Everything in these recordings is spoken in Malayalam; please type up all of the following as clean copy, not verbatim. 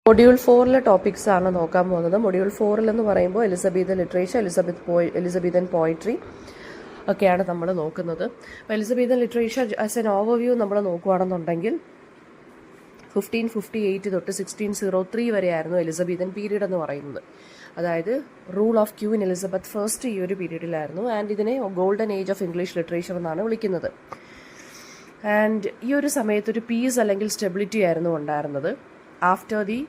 മൊഡ്യൂൾ 4 ടോപ്പിക്സ് ആണ് നോക്കാൻ പോകുന്നത്. മൊഡ്യൂൾ 4 എന്ന് പറയുമ്പോൾ എലിസബത്തൻ ലിറ്ററേച്ചർ, എലിസബത്തൻ പോയിട്രി ഒക്കെയാണ് നമ്മൾ നോക്കുന്നത്. അപ്പോൾ Elizabethan literature as an overview നമ്മൾ നോക്കുകയാണെന്നുണ്ടെങ്കിൽ 1558 തൊട്ട് 1603 വരെയായിരുന്നു എലിസബത്തൻ പീരീഡ് എന്ന് പറയുന്നത്. അതായത് rule of Queen Elizabeth first ഈ ഒരു പീരീഡിലായിരുന്നു. ആൻഡ് ഇതിനെ golden age of English literature എന്നാണ് വിളിക്കുന്നത്. ആൻഡ് ഈ ഒരു സമയത്ത് ഒരു പീസ് അല്ലെങ്കിൽ സ്റ്റെബിലിറ്റി ആയിരുന്നു ഉണ്ടായിരുന്നത്. After the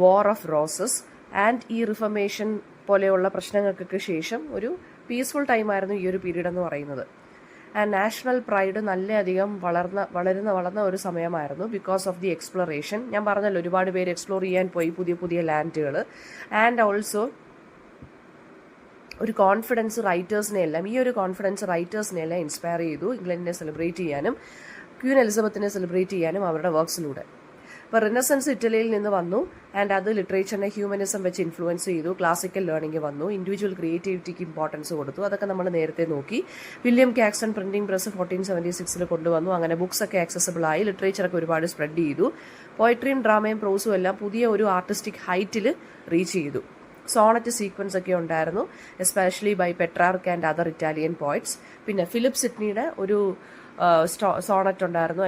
war of roses and ഈ റിഫർമേഷൻ പോലെയുള്ള പ്രശ്നങ്ങൾക്കൊക്കെ ശേഷം ഒരു പീസ്ഫുൾ ടൈമായിരുന്നു ഈ ഒരു പീരീഡ് എന്ന് പറയുന്നത്. ആൻഡ് നാഷണൽ പ്രൈഡ് നല്ലധികം വളർന്ന ഒരു സമയമായിരുന്നു ബിക്കോസ് ഓഫ് ദി എക്സ്പ്ലോറേഷൻ. ഞാൻ പറഞ്ഞല്ലോ, ഒരുപാട് പേര് എക്സ്പ്ലോർ ചെയ്യാൻ പോയി പുതിയ പുതിയ ലാൻഡുകൾ. ആൻഡ് ഓൾസോ ഒരു കോൺഫിഡൻസ് റൈറ്റേഴ്സിനെയെല്ലാം ഇൻസ്പയർ ചെയ്തു ഇംഗ്ലണ്ടിനെ സെലിബ്രേറ്റ് ചെയ്യാനും ക്വീൻ എലിസബത്തിനെ സെലിബ്രേറ്റ് ചെയ്യാനും അവരുടെ വർക്ക്സിലൂടെ. അപ്പോൾ റിനസൻസ് ഇറ്റലിയിൽ നിന്ന് വന്നു. ആൻഡ് അത് ലിറ്ററേച്ചറിനെ ഹ്യൂമനിസം വെച്ച് ഇൻഫ്ലുവൻസ് ചെയ്തു. ക്ലാസിക്കൽ ലേണിംഗ് വന്നു. ഇൻഡിവിജ്വൽ ക്രിയേറ്റിവിറ്റിക്ക് ഇമ്പോർട്ടൻസ് കൊടുത്തു. അതൊക്കെ നമ്മൾ നേരത്തെ നോക്കി. വില്യം കാക്സൺ പ്രിന്റിംഗ് പ്രസ് 1476 കൊണ്ടുവന്നു. അങ്ങനെ ബുക്സ് ഒക്കെ ആക്സസിബിൾ ആയി. ലിറ്ററേച്ചറൊക്കെ ഒരുപാട് സ്പ്രെഡ് ചെയ്തു. പോയട്രിയും ഡ്രാമയും പ്രോസും എല്ലാം പുതിയ ഒരു ആർട്ടിസ്റ്റിക് ഹൈറ്റിൽ റീച്ച് ചെയ്തു. സോണറ്റ് സീക്വൻസ് ഒക്കെ ഉണ്ടായിരുന്നു, especially by Petrarch and other Italian poets. പിന്നെ ഫിലിപ്പ് സിഡ്നിയുടെ ഒരു സോണറ്റ് ഉണ്ടായിരുന്നു.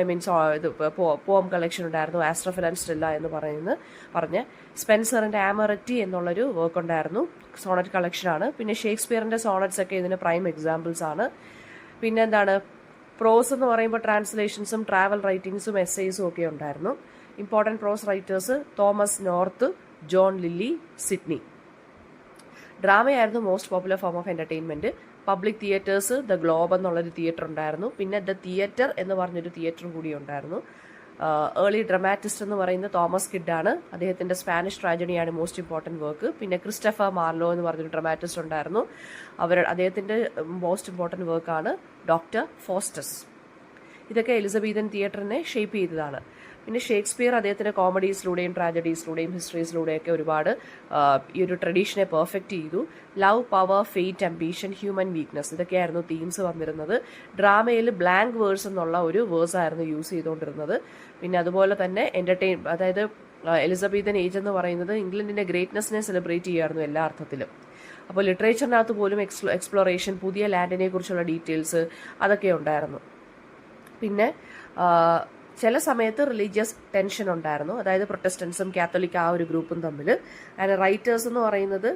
പോം കളക്ഷൻ ഉണ്ടായിരുന്നു, ആസ്ട്രോഫിൽ ആൻഡ് സ്റ്റെല്ല എന്ന് പറഞ്ഞ് സ്പെൻസറിന്റെ ആമററ്റി എന്നുള്ളൊരു വർക്ക് ഉണ്ടായിരുന്നു. സോണറ്റ് കളക്ഷനാണ്. പിന്നെ ഷേക്സ്പിയറിന്റെ സോണറ്റ്സ് ഒക്കെ ഇതിന് പ്രൈം എക്സാമ്പിൾസ് ആണ്. പിന്നെ എന്താണ്, പ്രോസ് എന്ന് പറയുമ്പോൾ ട്രാൻസ്ലേഷൻസും ട്രാവൽ റൈറ്റിംഗ്സും എസ്സേസും ഒക്കെ ഉണ്ടായിരുന്നു. Important prose writers Thomas North, John Lyly, Sidney. ഡ്രാമയായിരുന്നു most popular form of entertainment. Public theatres, the Globe എന്നുള്ളൊരു തിയേറ്റർ ഉണ്ടായിരുന്നു. പിന്നെ ദ തിയേറ്റർ എന്ന് പറഞ്ഞൊരു തിയേറ്റർ കൂടി ഉണ്ടായിരുന്നു. ഏർലി ഡ്രമാറ്റിസ്റ്റ് എന്ന് പറയുന്നത് തോമസ് കിഡാണ്. അദ്ദേഹത്തിന്റെ സ്പാനിഷ് ട്രാജഡിയാണ് മോസ്റ്റ് ഇമ്പോർട്ടൻറ്റ് വർക്ക്. പിന്നെ ക്രിസ്റ്റഫർ മാർലോ എന്ന് പറഞ്ഞൊരു ഡ്രമാറ്റിസ്റ്റ് ഉണ്ടായിരുന്നു. അദ്ദേഹത്തിന്റെ മോസ്റ്റ് ഇമ്പോർട്ടൻറ്റ് വർക്കാണ് ഡോക്ടർ ഫോസ്റ്റസ്. ഇതൊക്കെ എലിസബത്തൻ തിയേറ്ററിനെ ഷേപ്പ് ചെയ്തതാണ്. പിന്നെ ഷേക്സ്പിയർ അദ്ദേഹത്തിന്റെ കോമഡീസിലൂടെയും ട്രാജഡീസിലൂടെയും ഹിസ്റ്ററീസിലൂടെയൊക്കെ ഒരുപാട് ഈ ഒരു ട്രഡീഷനെ പെർഫെക്റ്റ് ചെയ്തു. Love, power, fate, ambition, human weakness, ഇതൊക്കെയായിരുന്നു തീംസ് വന്നിരുന്നത്. ഡ്രാമയിൽ ബ്ലാങ്ക് വേഴ്സ് എന്നുള്ള ഒരു വേഴ്സ് ആയിരുന്നു യൂസ് ചെയ്തുകൊണ്ടിരുന്നത്. പിന്നെ അതുപോലെ തന്നെ അതായത് എലിസബത്തൻ ഏജ് എന്ന് പറയുന്നത് ഇംഗ്ലണ്ടിന്റെ ഗ്രേറ്റ്നെസ്സിനെ സെലിബ്രേറ്റ് ചെയ്യുമായിരുന്നു എല്ലാ അർത്ഥത്തിലും. അപ്പോൾ ലിറ്ററേച്ചറിനകത്ത് പോലും എക്സ്പ്ലോറേഷൻ, പുതിയ ലാൻഡിനെ കുറിച്ചുള്ള ഡീറ്റെയിൽസ് അതൊക്കെ ഉണ്ടായിരുന്നു. പിന്നെ ചില സമയത്ത് റിലീജിയസ് ടെൻഷൻ ഉണ്ടായിരുന്നു. അതായത് പ്രൊട്ടസ്റ്റൻസും കാത്തലിക് ആ ഒരു ഗ്രൂപ്പും തമ്മിൽ. ആൻഡ് റൈറ്റേഴ്സ് എന്ന് പറയുന്നത്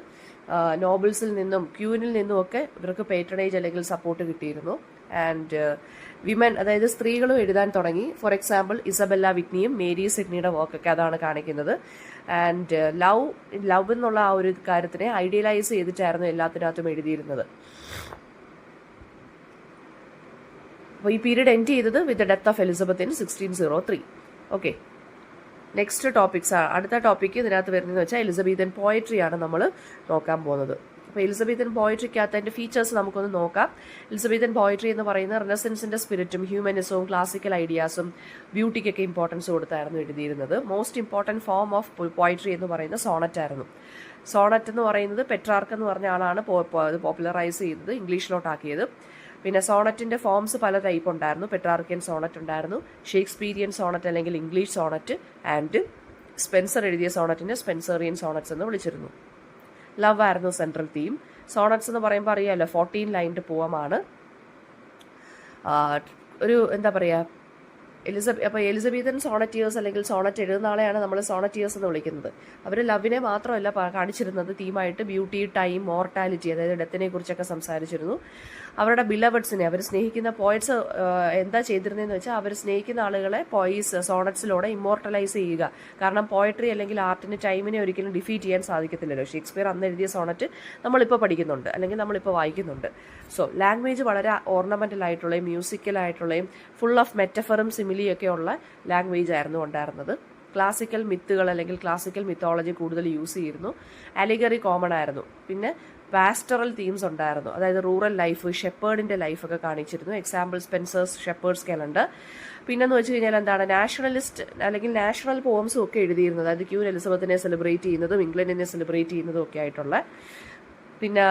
നോബിൾസിൽ നിന്നും ക്യൂനിൽ നിന്നും ഒക്കെ ഇവർക്ക് പേട്രണേജ് അല്ലെങ്കിൽ സപ്പോർട്ട് കിട്ടിയിരുന്നു. ആൻഡ് വിമൻ, അതായത് സ്ത്രീകളും എഴുതാൻ തുടങ്ങി. ഫോർ എക്സാമ്പിൾ ഇസബെല്ല വിറ്റ്നിയും മേരി സിഡ്നിയുടെ വർക്കൊക്കെ അതാണ് കാണിക്കുന്നത്. ആൻഡ് ലവ് എന്നുള്ള ആ ഒരു കാര്യത്തിനെ ഐഡിയലൈസ് ചെയ്തിട്ടായിരുന്നു എല്ലാത്തിനകത്തും എഴുതിയിരുന്നത്. അപ്പോൾ ഈ പീരീഡ് എൻഡ് ചെയ്തത് with the death of Elizabeth in 1603. Okay, next topics. അടുത്ത ടോപ്പിക്ക് ഇതിനകത്ത് വരുന്നതെന്ന് വെച്ചാൽ എലിസബത്തൻ പോയട്രിയാണ് നമ്മൾ നോക്കാൻ പോകുന്നത്. അപ്പോൾ എലിസബത്തൻ പോയട്രിക്കകത്ത് അതിൻ്റെ ഫീച്ചേഴ്സ് നമുക്കൊന്ന് നോക്കാം. എലിസബത്തൻ പോയട്രി എന്ന് പറയുന്നത് റിനസൻസിന്റെ സ്പിരിറ്റും ഹ്യൂമനിസവും ക്ലാസിക്കൽ ഐഡിയാസും ബ്യൂട്ടിക്കൊക്കെ ഇമ്പോർട്ടൻസ് കൊടുത്തായിരുന്നു എഴുതിയിരുന്നത്. Most important form of poetry എന്ന് പറയുന്നത് സോണറ്റ് ആയിരുന്നു. സോണറ്റ് എന്ന് പറയുന്നത് പെട്രാർക്ക് എന്ന് പറഞ്ഞ ആളാണ് പോപ്പുലറൈസ് ചെയ്തത്, ഇംഗ്ലീഷിലോട്ടാക്കിയത്. പിന്നെ സോണറ്റിന്റെ ഫോംസ് പല ടൈപ്പ് ഉണ്ടായിരുന്നു. പെട്രാർക്കിയൻ സോണറ്റ് ഉണ്ടായിരുന്നു, ഷേക്സ്പീരിയൻ സോണറ്റ് അല്ലെങ്കിൽ ഇംഗ്ലീഷ് സോണറ്റ്, ആൻഡ് സ്പെൻസർ എഴുതിയ സോണറ്റിനെ സ്പെൻസറിയൻ സോണറ്റ്സ് എന്ന് വിളിച്ചിരുന്നു. ലവ് ആയിരുന്നു സെൻട്രൽ തീം. സോണറ്റ്സ് എന്ന് പറയുമ്പോൾ അറിയാമല്ലോ, 14 ലൈൻഡ് പോവമാണ്. ഒരു എന്താ പറയുക, അപ്പോൾ എലിസബത്തൻ സോണറ്റിയേഴ്സ് അല്ലെങ്കിൽ സോണറ്റ് എഴുതുന്ന ആളെയാണ് നമ്മൾ സോണറ്റിയേഴ്സ് എന്ന് വിളിക്കുന്നത്. അവർ ലവിനെ മാത്രമല്ല കാണിച്ചിരുന്നത് തീമായിട്ട്, ബ്യൂട്ടി, ടൈം, മോർട്ടാലിറ്റി, അതായത് ഡെത്തിനെ കുറിച്ചൊക്കെ സംസാരിച്ചിരുന്നു. അവരുടെ ബിലവഡ്സിനെ, അവർ സ്നേഹിക്കുന്ന പോയിറ്റ്സ് എന്താ ചെയ്തിരുന്നതെന്ന് വെച്ചാൽ അവർ സ്നേഹിക്കുന്ന ആളുകളെ സോണറ്റ്സിലൂടെ ഇമ്മോർട്ടലൈസ് ചെയ്യുക. കാരണം പോയട്രി അല്ലെങ്കിൽ ആർട്ടിന് ടൈമിനെ ഒരിക്കലും ഡിഫീറ്റ് ചെയ്യാൻ സാധിക്കത്തില്ലല്ലോ. ഷേക്സ്പിയർ അന്ന് എഴുതിയ സോണറ്റ് നമ്മളിപ്പോൾ പഠിക്കുന്നുണ്ട് അല്ലെങ്കിൽ നമ്മളിപ്പോൾ വായിക്കുന്നുണ്ട്. സോ ലാംഗ്വേജ് വളരെ ഓർണമെന്റൽ ആയിട്ടുള്ളയും മ്യൂസിക്കൽ ആയിട്ടുള്ളയും ഫുൾ ഓഫ് മെറ്റഫറും സിമിലിയൊക്കെ ഉള്ള ലാംഗ്വേജ് ആയിരുന്നു ഉണ്ടായിരുന്നത്. ക്ലാസിക്കൽ മിത്തുകൾ അല്ലെങ്കിൽ ക്ലാസിക്കൽ മിത്തോളജി കൂടുതൽ യൂസ് ചെയ്തിരുന്നു. അലിഗറി കോമൺ ആയിരുന്നു. പിന്നെ പാസ്റ്ററൽ തീംസ് ഉണ്ടായിരുന്നു, അതായത് റൂറൽ ലൈഫ്, ഷെപ്പേർഡിന്റെ ലൈഫൊക്കെ കാണിച്ചിരുന്നു. Example Spencers shepherd's calendar. പിന്നെന്ന് വെച്ച് കഴിഞ്ഞാൽ എന്താണ്, നാഷണലിസ്റ്റ് അല്ലെങ്കിൽ നാഷണൽ പോംസും ഒക്കെ എഴുതിയിരുന്നത്, അതായത് ക്യൂൻ എലിസബത്തിനെ സെലിബ്രേറ്റ് ചെയ്യുന്നതും ഇംഗ്ലണ്ടിനെ സെലിബ്രേറ്റ് ചെയ്യുന്നതും ഒക്കെ ആയിട്ടുള്ള. പിന്നെ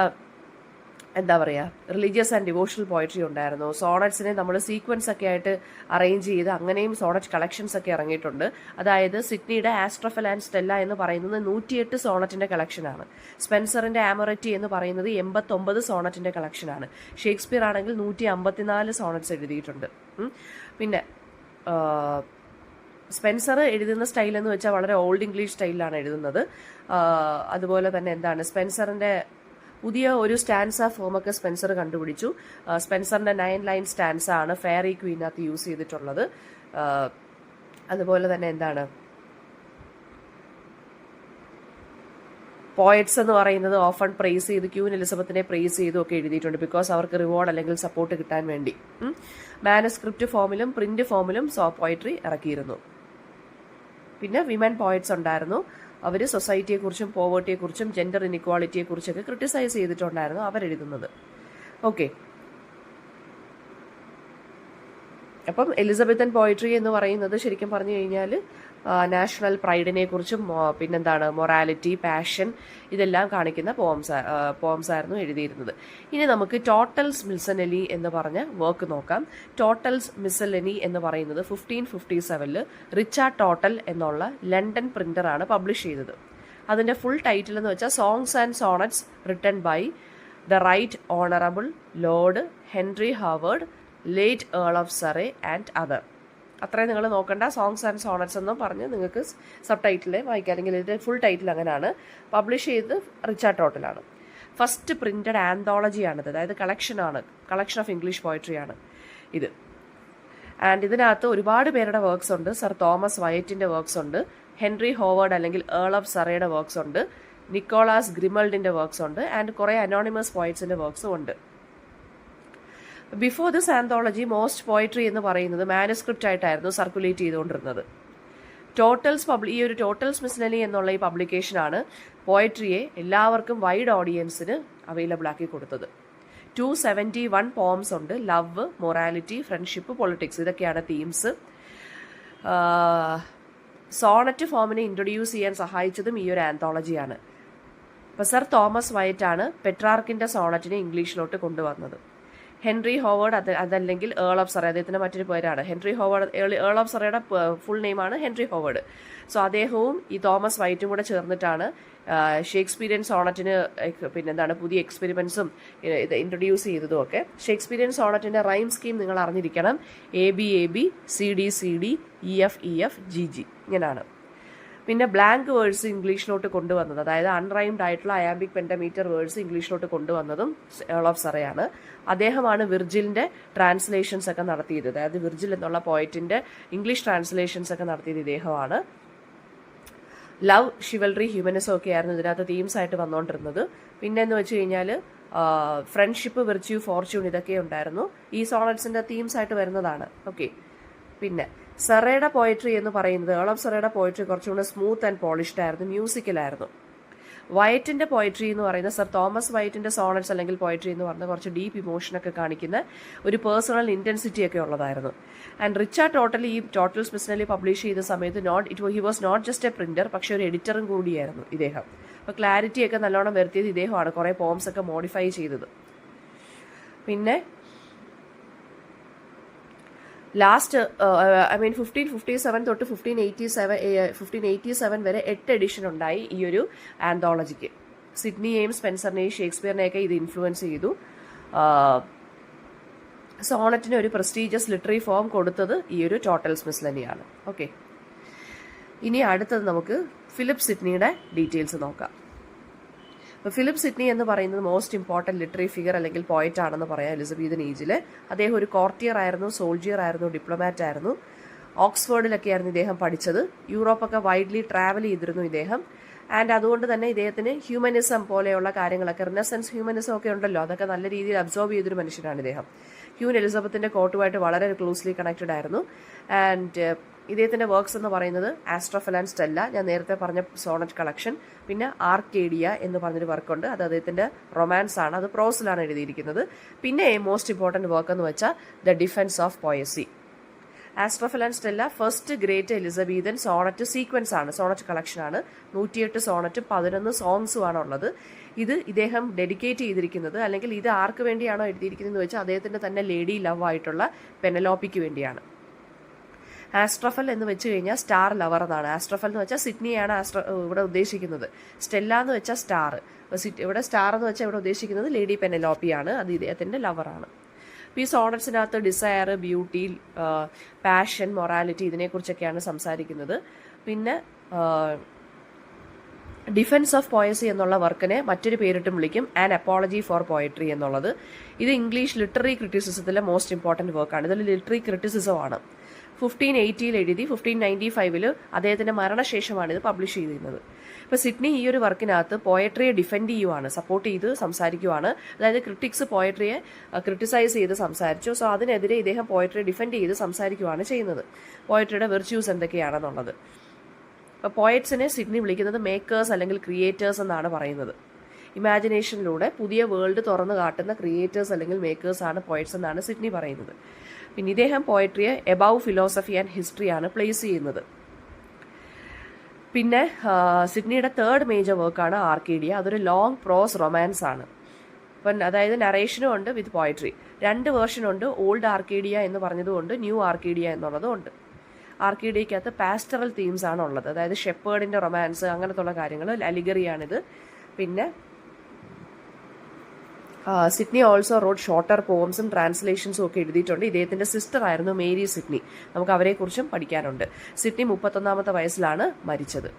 എന്താ പറയുക, റിലീജിയസ് ആൻഡ് ഡിവോഷണൽ പോയട്രി ഉണ്ടായിരുന്നു. സോണറ്റ്സിനെ നമ്മൾ സീക്വൻസ് ഒക്കെ ആയിട്ട് അറേഞ്ച് ചെയ്ത് അങ്ങനെയും സോണറ്റ് കളക്ഷൻസ് ഒക്കെ ഇറങ്ങിയിട്ടുണ്ട്. അതായത് സിഡ്നിയുടെ ആസ്ട്രഫൽ ആൻഡ് സ്റ്റെല്ല എന്ന് പറയുന്നത് 108 സോണറ്റിന്റെ കളക്ഷനാണ്. സ്പെൻസറിന്റെ ആമററ്റി എന്ന് പറയുന്നത് 89 സോണറ്റിന്റെ കളക്ഷനാണ്. ഷേക്സ്പിയർ ആണെങ്കിൽ 154 സോണറ്റ്സ് എഴുതിയിട്ടുണ്ട്. പിന്നെ സ്പെൻസർ എഴുതുന്ന സ്റ്റൈൽ എന്ന് വെച്ചാൽ വളരെ ഓൾഡ് ഇംഗ്ലീഷ് സ്റ്റൈലിലാണ് എഴുതുന്നത്. അതുപോലെ തന്നെ എന്താണ്, സ്പെൻസറിന്റെ പുതിയ ഒരു സ്റ്റാൻസ ഫോമൊക്കെ സ്പെൻസർ കണ്ടുപിടിച്ചു. സ്പെൻസറിന്റെ 9 ലൈൻ സ്റ്റാൻസ ആണ് ഫെയറി ക്വീനകത്ത് യൂസ് ചെയ്തിട്ടുള്ളത്. അതുപോലെ തന്നെ എന്താണ്, പോയറ്റ്സ് എന്ന് പറയുന്നത് ഓഫൺ പ്രൈസ് ചെയ്ത് ക്യൂൻ എലിസബത്തിനെ പ്രൈസ് ചെയ്തും ഒക്കെ എഴുതിയിട്ടുണ്ട്, ബിക്കോസ് അവർക്ക് റിവാർഡ് അല്ലെങ്കിൽ സപ്പോർട്ട് കിട്ടാൻ വേണ്ടി. മാനുസ്ക്രിപ്റ്റ് ഫോമിലും പ്രിന്റ് ഫോമിലും പോയട്രി ഇറക്കിയിരുന്നു. പിന്നെ വിമൻ പോയറ്റ്സ് ഉണ്ടായിരുന്നു. അവർ സൊസൈറ്റിയെക്കുറിച്ചും പോവേർട്ടിയെക്കുറിച്ചും ജെൻഡർ ഇനിക്വാളിറ്റിയെക്കുറിച്ചൊക്കെ ക്രിട്ടിസൈസ് ചെയ്തിട്ടുണ്ടായിരുന്നു അവരെഴുതുന്നത്. ഓക്കെ, അപ്പം എലിസബത്തൻ പോയിട്രി എന്ന് പറയുന്നത് ശരിക്കും പറഞ്ഞു കഴിഞ്ഞാൽ നാഷണൽ പ്രൈഡിനെ കുറിച്ചും പിന്നെന്താണ് മൊറാലിറ്റി, പാഷൻ ഇതെല്ലാം കാണിക്കുന്ന പോംസ് ആയിരുന്നു എഴുതിയിരുന്നത്. ഇനി നമുക്ക് ടോട്ടൽസ് മിസലനി എന്ന് പറഞ്ഞ വർക്ക് നോക്കാം. ടോട്ടൽസ് മിസലനി എന്ന് പറയുന്നത് 1557 റിച്ചാർഡ് ടോട്ടൽ എന്നുള്ള ലണ്ടൻ പ്രിന്ററാണ് പബ്ലിഷ് ചെയ്തത്. അതിന്റെ ഫുൾ ടൈറ്റിൽ എന്ന് വെച്ചാൽ songs and sonnets written by the right honourable lord Henry Howard late earl of Surrey and other. അത്രയും നിങ്ങൾ നോക്കണ്ട, സോങ്സ് ആൻഡ് സോണറ്റ്സ് എന്നും പറഞ്ഞ് നിങ്ങൾക്ക് സബ് ടൈറ്റിൽ വായിക്കാം, അല്ലെങ്കിൽ ഇതിൻ്റെ ഫുൾ ടൈറ്റിൽ അങ്ങനെയാണ്. പബ്ലിഷ് ചെയ്തത് റിച്ചാർഡ് ടോട്ടലാണ്. ഫസ്റ്റ് പ്രിന്റഡ് ആന്തോളജിയാണിത്, അതായത് കളക്ഷൻ ഓഫ് ഇംഗ്ലീഷ് പോയട്രിയാണ് ഇത്. ആൻഡ് ഇതിനകത്ത് ഒരുപാട് പേരുടെ വർക്ക്സ് ഉണ്ട്. സർ തോമസ് വയറ്റിൻ്റെ വർക്ക്സ് ഉണ്ട്, ഹെൻറി ഹോവേർഡ് അല്ലെങ്കിൽ ഏൾ ഓഫ് സറയുടെ വർക്ക്സ് ഉണ്ട്, നിക്കോളാസ് ഗ്രിമൾഡിൻ്റെ വർക്ക്സ് ഉണ്ട്, ആൻഡ് കുറേ അനോണിമസ് പോയറ്റ്സിൻ്റെ വർക്ക്സും ഉണ്ട്. Before this anthology most poetry എന്ന് പറയുന്നത് മാനുസ്ക്രിപ്റ്റ് ആയിട്ടായിരുന്നു സർക്കുലേറ്റ് ചെയ്തുകൊണ്ടിരുന്നത്. ഈ ഒരു ടോട്ടൽസ് മിസലനി എന്നുള്ള ഈ പബ്ലിക്കേഷനാണ് പോയട്രിയെ എല്ലാവർക്കും വൈഡ് ഓഡിയൻസിന് അവൈലബിൾ ആക്കി കൊടുത്തത്. 271 പോംസ് ഉണ്ട്. ലവ്, മൊറാലിറ്റി, ഫ്രണ്ട്ഷിപ്പ്, പൊളിറ്റിക്സ് ഇതൊക്കെയാണ് തീംസ്. സോണറ്റ് ഫോമിനെ ഇൻട്രൊഡ്യൂസ് ചെയ്യാൻ സഹായിച്ചതും ഈ ഒരു ആന്തോളജിയാണ്. അപ്പോൾ സർ തോമസ് വൈറ്റ് ആണ് പെട്രാർക്കിന്റെ സോണറ്റിനെ ഇംഗ്ലീഷിലോട്ട് കൊണ്ടുവന്നത്. ഹെൻറി ഹോവേർഡ് അതല്ലെങ്കിൽ ഏൾ ഓഫ് സറേ, അദ്ദേഹത്തിന്റെ മറ്റൊരു പേരാണ് ഹെൻറി ഹോവേർഡ്. ഏൾ ഓഫ് സറയുടെ ഫുൾ നെയിമാണ് ഹെൻറി ഹോവേർഡ്. സോ അദ്ദേഹവും ഈ തോമസ് വൈറ്റും കൂടെ ചേർന്നിട്ടാണ് ഷേക്സ്പീരിയൻ സോണറ്റിന് പിന്നെന്താണ് പുതിയ എക്സ്പെരിമെന്റ്സും ഇത് ഇൻട്രൊഡ്യൂസ് ചെയ്തതും ഒക്കെ. ഷേക്സ്പീരിയൻ സോണറ്റിന്റെ റൈം സ്കീം നിങ്ങൾ അറിഞ്ഞിരിക്കണം. AB CD CD EF GG ഇങ്ങനെയാണ്. പിന്നെ ബ്ലാങ്ക് വേർഡ്സ് ഇംഗ്ലീഷിലോട്ട് കൊണ്ടുവന്നത്, അതായത് അൺറൈംഡ് ആയിട്ടുള്ള അയാംബിക് പെൻഡമീറ്റർ വേർഡ്സ് ഇംഗ്ലീഷിലോട്ട് കൊണ്ടുവന്നതും ഏൾ ഓഫ് സറയാണ്. അദ്ദേഹമാണ് വിർജിലിന്റെ ട്രാൻസ്ലേഷൻസ് ഒക്കെ നടത്തിയത്, അതായത് വിർജിൽ എന്നുള്ള പോയറ്റിന്റെ ഇംഗ്ലീഷ് ട്രാൻസ്ലേഷൻസ് ഒക്കെ നടത്തിയത് ഇദ്ദേഹമാണ്. ലവ്, ഷിവൽറി, ഹ്യൂമനിസം ഒക്കെ ആയിരുന്നു ഇതിനകത്ത് തീംസ് ആയിട്ട് വന്നുകൊണ്ടിരുന്നത്. പിന്നെ എന്ന് വെച്ച് കഴിഞ്ഞാൽ ഫ്രണ്ട്ഷിപ്പ്, വിർച്യൂ, ഫോർച്യൂൺ ഇതൊക്കെ ഉണ്ടായിരുന്നു. ഈ സോണറ്റ്സിന്റെ തീംസ് ആയിട്ട് വരുന്നതാണ്. ഓക്കെ, പിന്നെ സറയുടെ പോയട്രി എന്ന് പറയുന്നത്, ഏൾ ഓഫ് സറയുടെ പോയട്രി കുറച്ചുകൂടെ സ്മൂത്ത് ആൻഡ് പോളിഷ്ഡ് ആയിരുന്നു, മ്യൂസിക്കലായിരുന്നു. വയറ്റിന്റെ പോയട്രി എന്ന് പറയുന്നത് സർ തോമസ് വയറ്റിന്റെ സോണറ്റ്സ് അല്ലെങ്കിൽ പോയട്രി എന്ന് പറഞ്ഞാൽ കുറച്ച് ഡീപ്പ് ഇമോഷനൊക്കെ കാണിക്കുന്ന ഒരു പേഴ്സണൽ ഇന്റൻസിറ്റി ഒക്കെ ഉള്ളതായിരുന്നു. ആൻഡ് റിച്ചാർഡ് ടോട്ടൽ ഈ ടോട്ടൽസ് മിസലനി പബ്ലിഷ് ചെയ്ത സമയത്ത് he was not just a printer, പക്ഷെ ഒരു എഡിറ്ററും കൂടിയായിരുന്നു ഇദ്ദേഹം. അപ്പോൾ ക്ലാരിറ്റി ഒക്കെ നല്ലോണം വരുത്തിയത് ഇദ്ദേഹമാണ്, കുറേ പോംസ് ഒക്കെ മോഡിഫൈ ചെയ്തത്. പിന്നെ ലാസ്റ്റ് 1557 തൊട്ട് 1587 വരെ 8 എഡിഷൻ ഉണ്ടായി ഈ ഒരു ആന്തോളജിക്ക്. സിഡ്നിയെയും സ്പെൻസറിനെയും ഷേക്സ്പിയറിനെയൊക്കെ ഇത് ഇൻഫ്ലുവൻസ് ചെയ്തു. സോണറ്റിന് ഒരു പ്രസ്റ്റീജിയസ് ലിറ്റററി ഫോം കൊടുത്തത് ഈ ഒരു ടോട്ടൽസ് മിസലനിയാണ്. ഓക്കെ, ഇനി അടുത്തത് നമുക്ക് ഫിലിപ്പ് സിഡ്നിയുടെ ഡീറ്റെയിൽസ് നോക്കാം. അപ്പോൾ ഫിലിപ്പ് സിഡ്നി എന്ന് പറയുന്നത് മോസ്റ്റ് ഇമ്പോർട്ടൻറ്റ് ലിറ്റററി ഫിഗർ അല്ലെങ്കിൽ പോയറ്റ് ആണെന്ന് പറയാം എലിസബത്തൻ ഏജിൽ. അദ്ദേഹം ഒരു കോർട്ടിയർ ആയിരുന്നു, സോൾജിയർ ആയിരുന്നു, ഡിപ്ലോമാറ്റ് ആയിരുന്നു. ഓക്സ്ഫോർഡിലൊക്കെ ആയിരുന്നു ഇദ്ദേഹം പഠിച്ചത്. യൂറോപ്പൊക്കെ വൈഡ്ലി ട്രാവൽ ചെയ്തിരുന്നു ഇദ്ദേഹം. ആൻഡ് അതുകൊണ്ട് തന്നെ ഇദ്ദേഹത്തിന് ഹ്യൂമനിസം പോലെയുള്ള കാര്യങ്ങളൊക്കെ, റിനസൻസ് ഹ്യൂമനിസം ഒക്കെ ഉണ്ടല്ലോ, അതൊക്കെ നല്ല രീതിയിൽ അബ്സോർവ് ചെയ്തൊരു മനുഷ്യനാണ് ഇദ്ദേഹം. ക്യൂൻ എലിസബത്തിന്റെ കോർട്ടുമായിട്ട് വളരെ ക്ലോസ്ലി കണക്റ്റഡ് ആയിരുന്നു. ആൻഡ് ഇദ്ദേഹത്തിന്റെ വർക്ക്സ് എന്ന് പറയുന്നത് ആസ്ട്രഫൽ ആൻഡ് സ്റ്റെല്ല, ഞാൻ നേരത്തെ പറഞ്ഞ സോണറ്റ് കളക്ഷൻ, പിന്നെ ആർക്കേഡിയ എന്ന് പറഞ്ഞൊരു വർക്കുണ്ട്, അത് അദ്ദേഹത്തിന്റെ റൊമാൻസ് ആണ്, അത് പ്രോസിലാണ് എഴുതിയിരിക്കുന്നത്. പിന്നെ മോസ്റ്റ് ഇമ്പോർട്ടൻറ്റ് വർക്ക് എന്ന് വെച്ചാൽ the defence of poesy. Astrophel and Stella first great Elizabethan sonnet sequence ആണ്, സോണറ്റ് കളക്ഷൻ ആണ്. 108 സോണറ്റും 11 സോങ്സും ആണ് ഉള്ളത്. ഇത് ഇദ്ദേഹം ഡെഡിക്കേറ്റ് ചെയ്തിരിക്കുന്നത്, അല്ലെങ്കിൽ ഇത് ആർക്ക് വേണ്ടിയാണോ എഴുതിയിരിക്കുന്നത് വെച്ചാൽ അദ്ദേഹത്തിന്റെ തന്നെ ലേഡി ലവ് ആയിട്ടുള്ള പെനലോപ്പിക്ക് വേണ്ടിയാണ്. ആസ്ട്രോഫൽ എന്ന് വെച്ച് കഴിഞ്ഞാൽ സ്റ്റാർ ലവർ എന്നാണ്. ആസ്ട്രോഫൽ എന്ന് വെച്ചാൽ സിഡ്നിയാണ് ഇവിടെ ഉദ്ദേശിക്കുന്നത്. സ്റ്റെല്ല എന്ന് വെച്ചാൽ സ്റ്റാർ. ഇവിടെ സ്റ്റാർ എന്ന് വെച്ചാൽ ഇവിടെ ഉദ്ദേശിക്കുന്നത് ലേഡി പെനലോപ്പിയാണ്. അത് ഇദ്ദേഹത്തിന്റെ ലവറാണ്. അപ്പോൾ ഈ സോണറ്റ്സിനകത്ത് ഡിസയർ, ബ്യൂട്ടി, പാഷൻ, മൊറാലിറ്റി ഇതിനെക്കുറിച്ചൊക്കെയാണ് സംസാരിക്കുന്നത്. പിന്നെ ഡിഫൻസ് ഓഫ് പോയസി എന്നുള്ള വർക്കിനെ മറ്റൊരു പേരിട്ടും വിളിക്കും ആൻ അപ്പോളജി ഫോർ പോയട്രി എന്നുള്ളത്. ഇത് ഇംഗ്ലീഷ് ലിറ്റററി ക്രിറ്റിസിസത്തിലെ മോസ്റ്റ് ഇമ്പോർട്ടൻറ്റ് വർക്കാണ്. ഇതിൽ ലിറ്റററി ക്രിറ്റിസിസമാണ്. 1580 എഴുതി 1595 അദ്ദേഹത്തിന്റെ മരണശേഷമാണ് ഇത് പബ്ലിഷ് ചെയ്തിരുന്നത്. ഇപ്പോൾ സിഡ്നി ഈ ഒരു വർക്കിനകത്ത് പോയട്രിയെ ഡിഫെൻഡ് ചെയ്യുവാണ്, സപ്പോർട്ട് ചെയ്ത് സംസാരിക്കുവാണ്. അതായത് ക്രിട്ടിക്സ് പോയട്രിയെ ക്രിട്ടിസൈസ് ചെയ്ത് സംസാരിച്ചു. സോ അതിനെതിരെ ഇദ്ദേഹം പോയട്രിയെ ഡിഫെൻഡ് ചെയ്ത് സംസാരിക്കുവാണ് ചെയ്യുന്നത്, പോയട്രിയുടെ വെർച്യൂസ് എന്തൊക്കെയാണെന്നുള്ളത്. അപ്പോൾ പോയറ്റ്സിനെ സിഡ്നി വിളിക്കുന്നത് മേക്കേഴ്സ് അല്ലെങ്കിൽ ക്രിയേറ്റേഴ്സ് എന്നാണ് പറയുന്നത്. ഇമാജിനേഷനിലൂടെ പുതിയ വേൾഡ് തുറന്നു കാട്ടുന്ന ക്രിയേറ്റേഴ്സ് അല്ലെങ്കിൽ മേക്കേഴ്സ് ആണ് പോയറ്റ്സ് എന്നാണ് സിഡ്നി പറയുന്നത്. പിന്നെ ഇദ്ദേഹം പോയട്രിയെ എബവ് ഫിലോസഫി ആൻഡ് ഹിസ്റ്ററിയാണ് പ്ലേസ് ചെയ്യുന്നത്. പിന്നെ സിഡ്നിയുടെ തേർഡ് മേജർ വർക്കാണ് ആർക്കേഡിയ. അതൊരു ലോങ് പ്രോസ് റൊമാൻസ് ആണ്. അപ്പം അതായത് നറേഷനും ഉണ്ട് വിത്ത് പോയട്രി. 2 വേർഷൻ ഉണ്ട്. ഓൾഡ് ആർക്കേഡിയ എന്ന് പറഞ്ഞതുകൊണ്ട് ന്യൂ ആർക്കേഡിയ എന്നുള്ളതും ഉണ്ട്. ആർക്കേഡിയക്കകത്ത് പാസ്റ്ററൽ തീംസ് ആണ് ഉള്ളത്, അതായത് ഷെപ്പേർഡിന്റെ റൊമാൻസ് അങ്ങനത്തുള്ള കാര്യങ്ങൾ, അലിഗറിയാണിത്. പിന്നെ സിഡ്നി ഓൾസോ റോഡ് ഷോർട്ടർ പോംസും ട്രാൻസ്ലേഷൻസും ഒക്കെ എഴുതിയിട്ടുണ്ട്. ഇദ്ദേഹത്തിന്റെ സിസ്റ്റർ ആയിരുന്നു മേരി സിഡ്നി. നമുക്ക് അവരെക്കുറിച്ചും പഠിക്കാനുണ്ട്. സിഡ്നി 31ാമത്തെ വയസ്സിലാണ് മരിച്ചത്.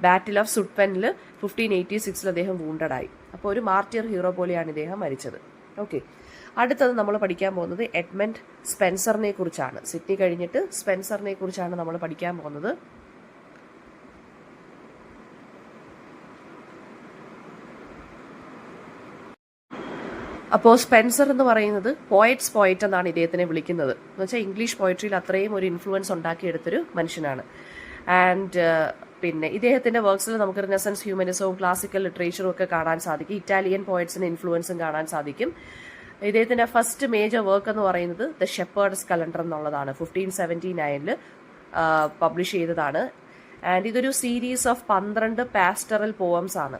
ബാറ്റിൽ ഓഫ് സുട്ട്പെനിൽ 1586 അദ്ദേഹം വൂണ്ടഡായി. അപ്പോൾ ഒരു മാർട്ടിയർ ഹീറോ പോലെയാണ് ഇദ്ദേഹം മരിച്ചത്. ഓക്കെ, അടുത്തത് നമ്മൾ പഠിക്കാൻ പോകുന്നത് എഡ്മണ്ട് സ്പെൻസറിനെ കുറിച്ചാണ്. സിഡ്നി കഴിഞ്ഞിട്ട് സ്പെൻസറിനെ കുറിച്ചാണ് നമ്മൾ പഠിക്കാൻ പോകുന്നത്. അപ്പോൾ സ്പെൻസർ എന്ന് പറയുന്നത് പോയറ്റ്സ് പോയറ്റ് എന്നാണ് ഇദ്ദേഹത്തിനെ വിളിക്കുന്നത്. എന്ന് വെച്ചാൽ ഇംഗ്ലീഷ് പോയട്രിയിൽ അത്രയും ഒരു ഇൻഫ്ലുവൻസ് ഉണ്ടാക്കിയെടുത്തൊരു മനുഷ്യനാണ്. ആൻഡ് പിന്നെ ഇദ്ദേഹത്തിന്റെ വർക്ക്സിൽ നമുക്ക് റിനസൻസ് ഹ്യൂമനിസവും ക്ലാസിക്കൽ ലിറ്ററേച്ചറും ഒക്കെ കാണാൻ സാധിക്കും. ഇറ്റാലിയൻ പോയറ്റ്സിന്റെ ഇൻഫ്ലുവൻസും കാണാൻ സാധിക്കും. ഇദ്ദേഹത്തിന്റെ ഫസ്റ്റ് മേജർ വർക്ക് എന്ന് പറയുന്നത് ദ ഷെപ്പേർഡ്സ് കലണ്ടർ എന്നുള്ളതാണ്. 1579 പബ്ലിഷ് ചെയ്തതാണ്. ആൻഡ് ഇതൊരു സീരീസ് ഓഫ് 12 പാസ്റ്ററൽ പോവംസ് ആണ്.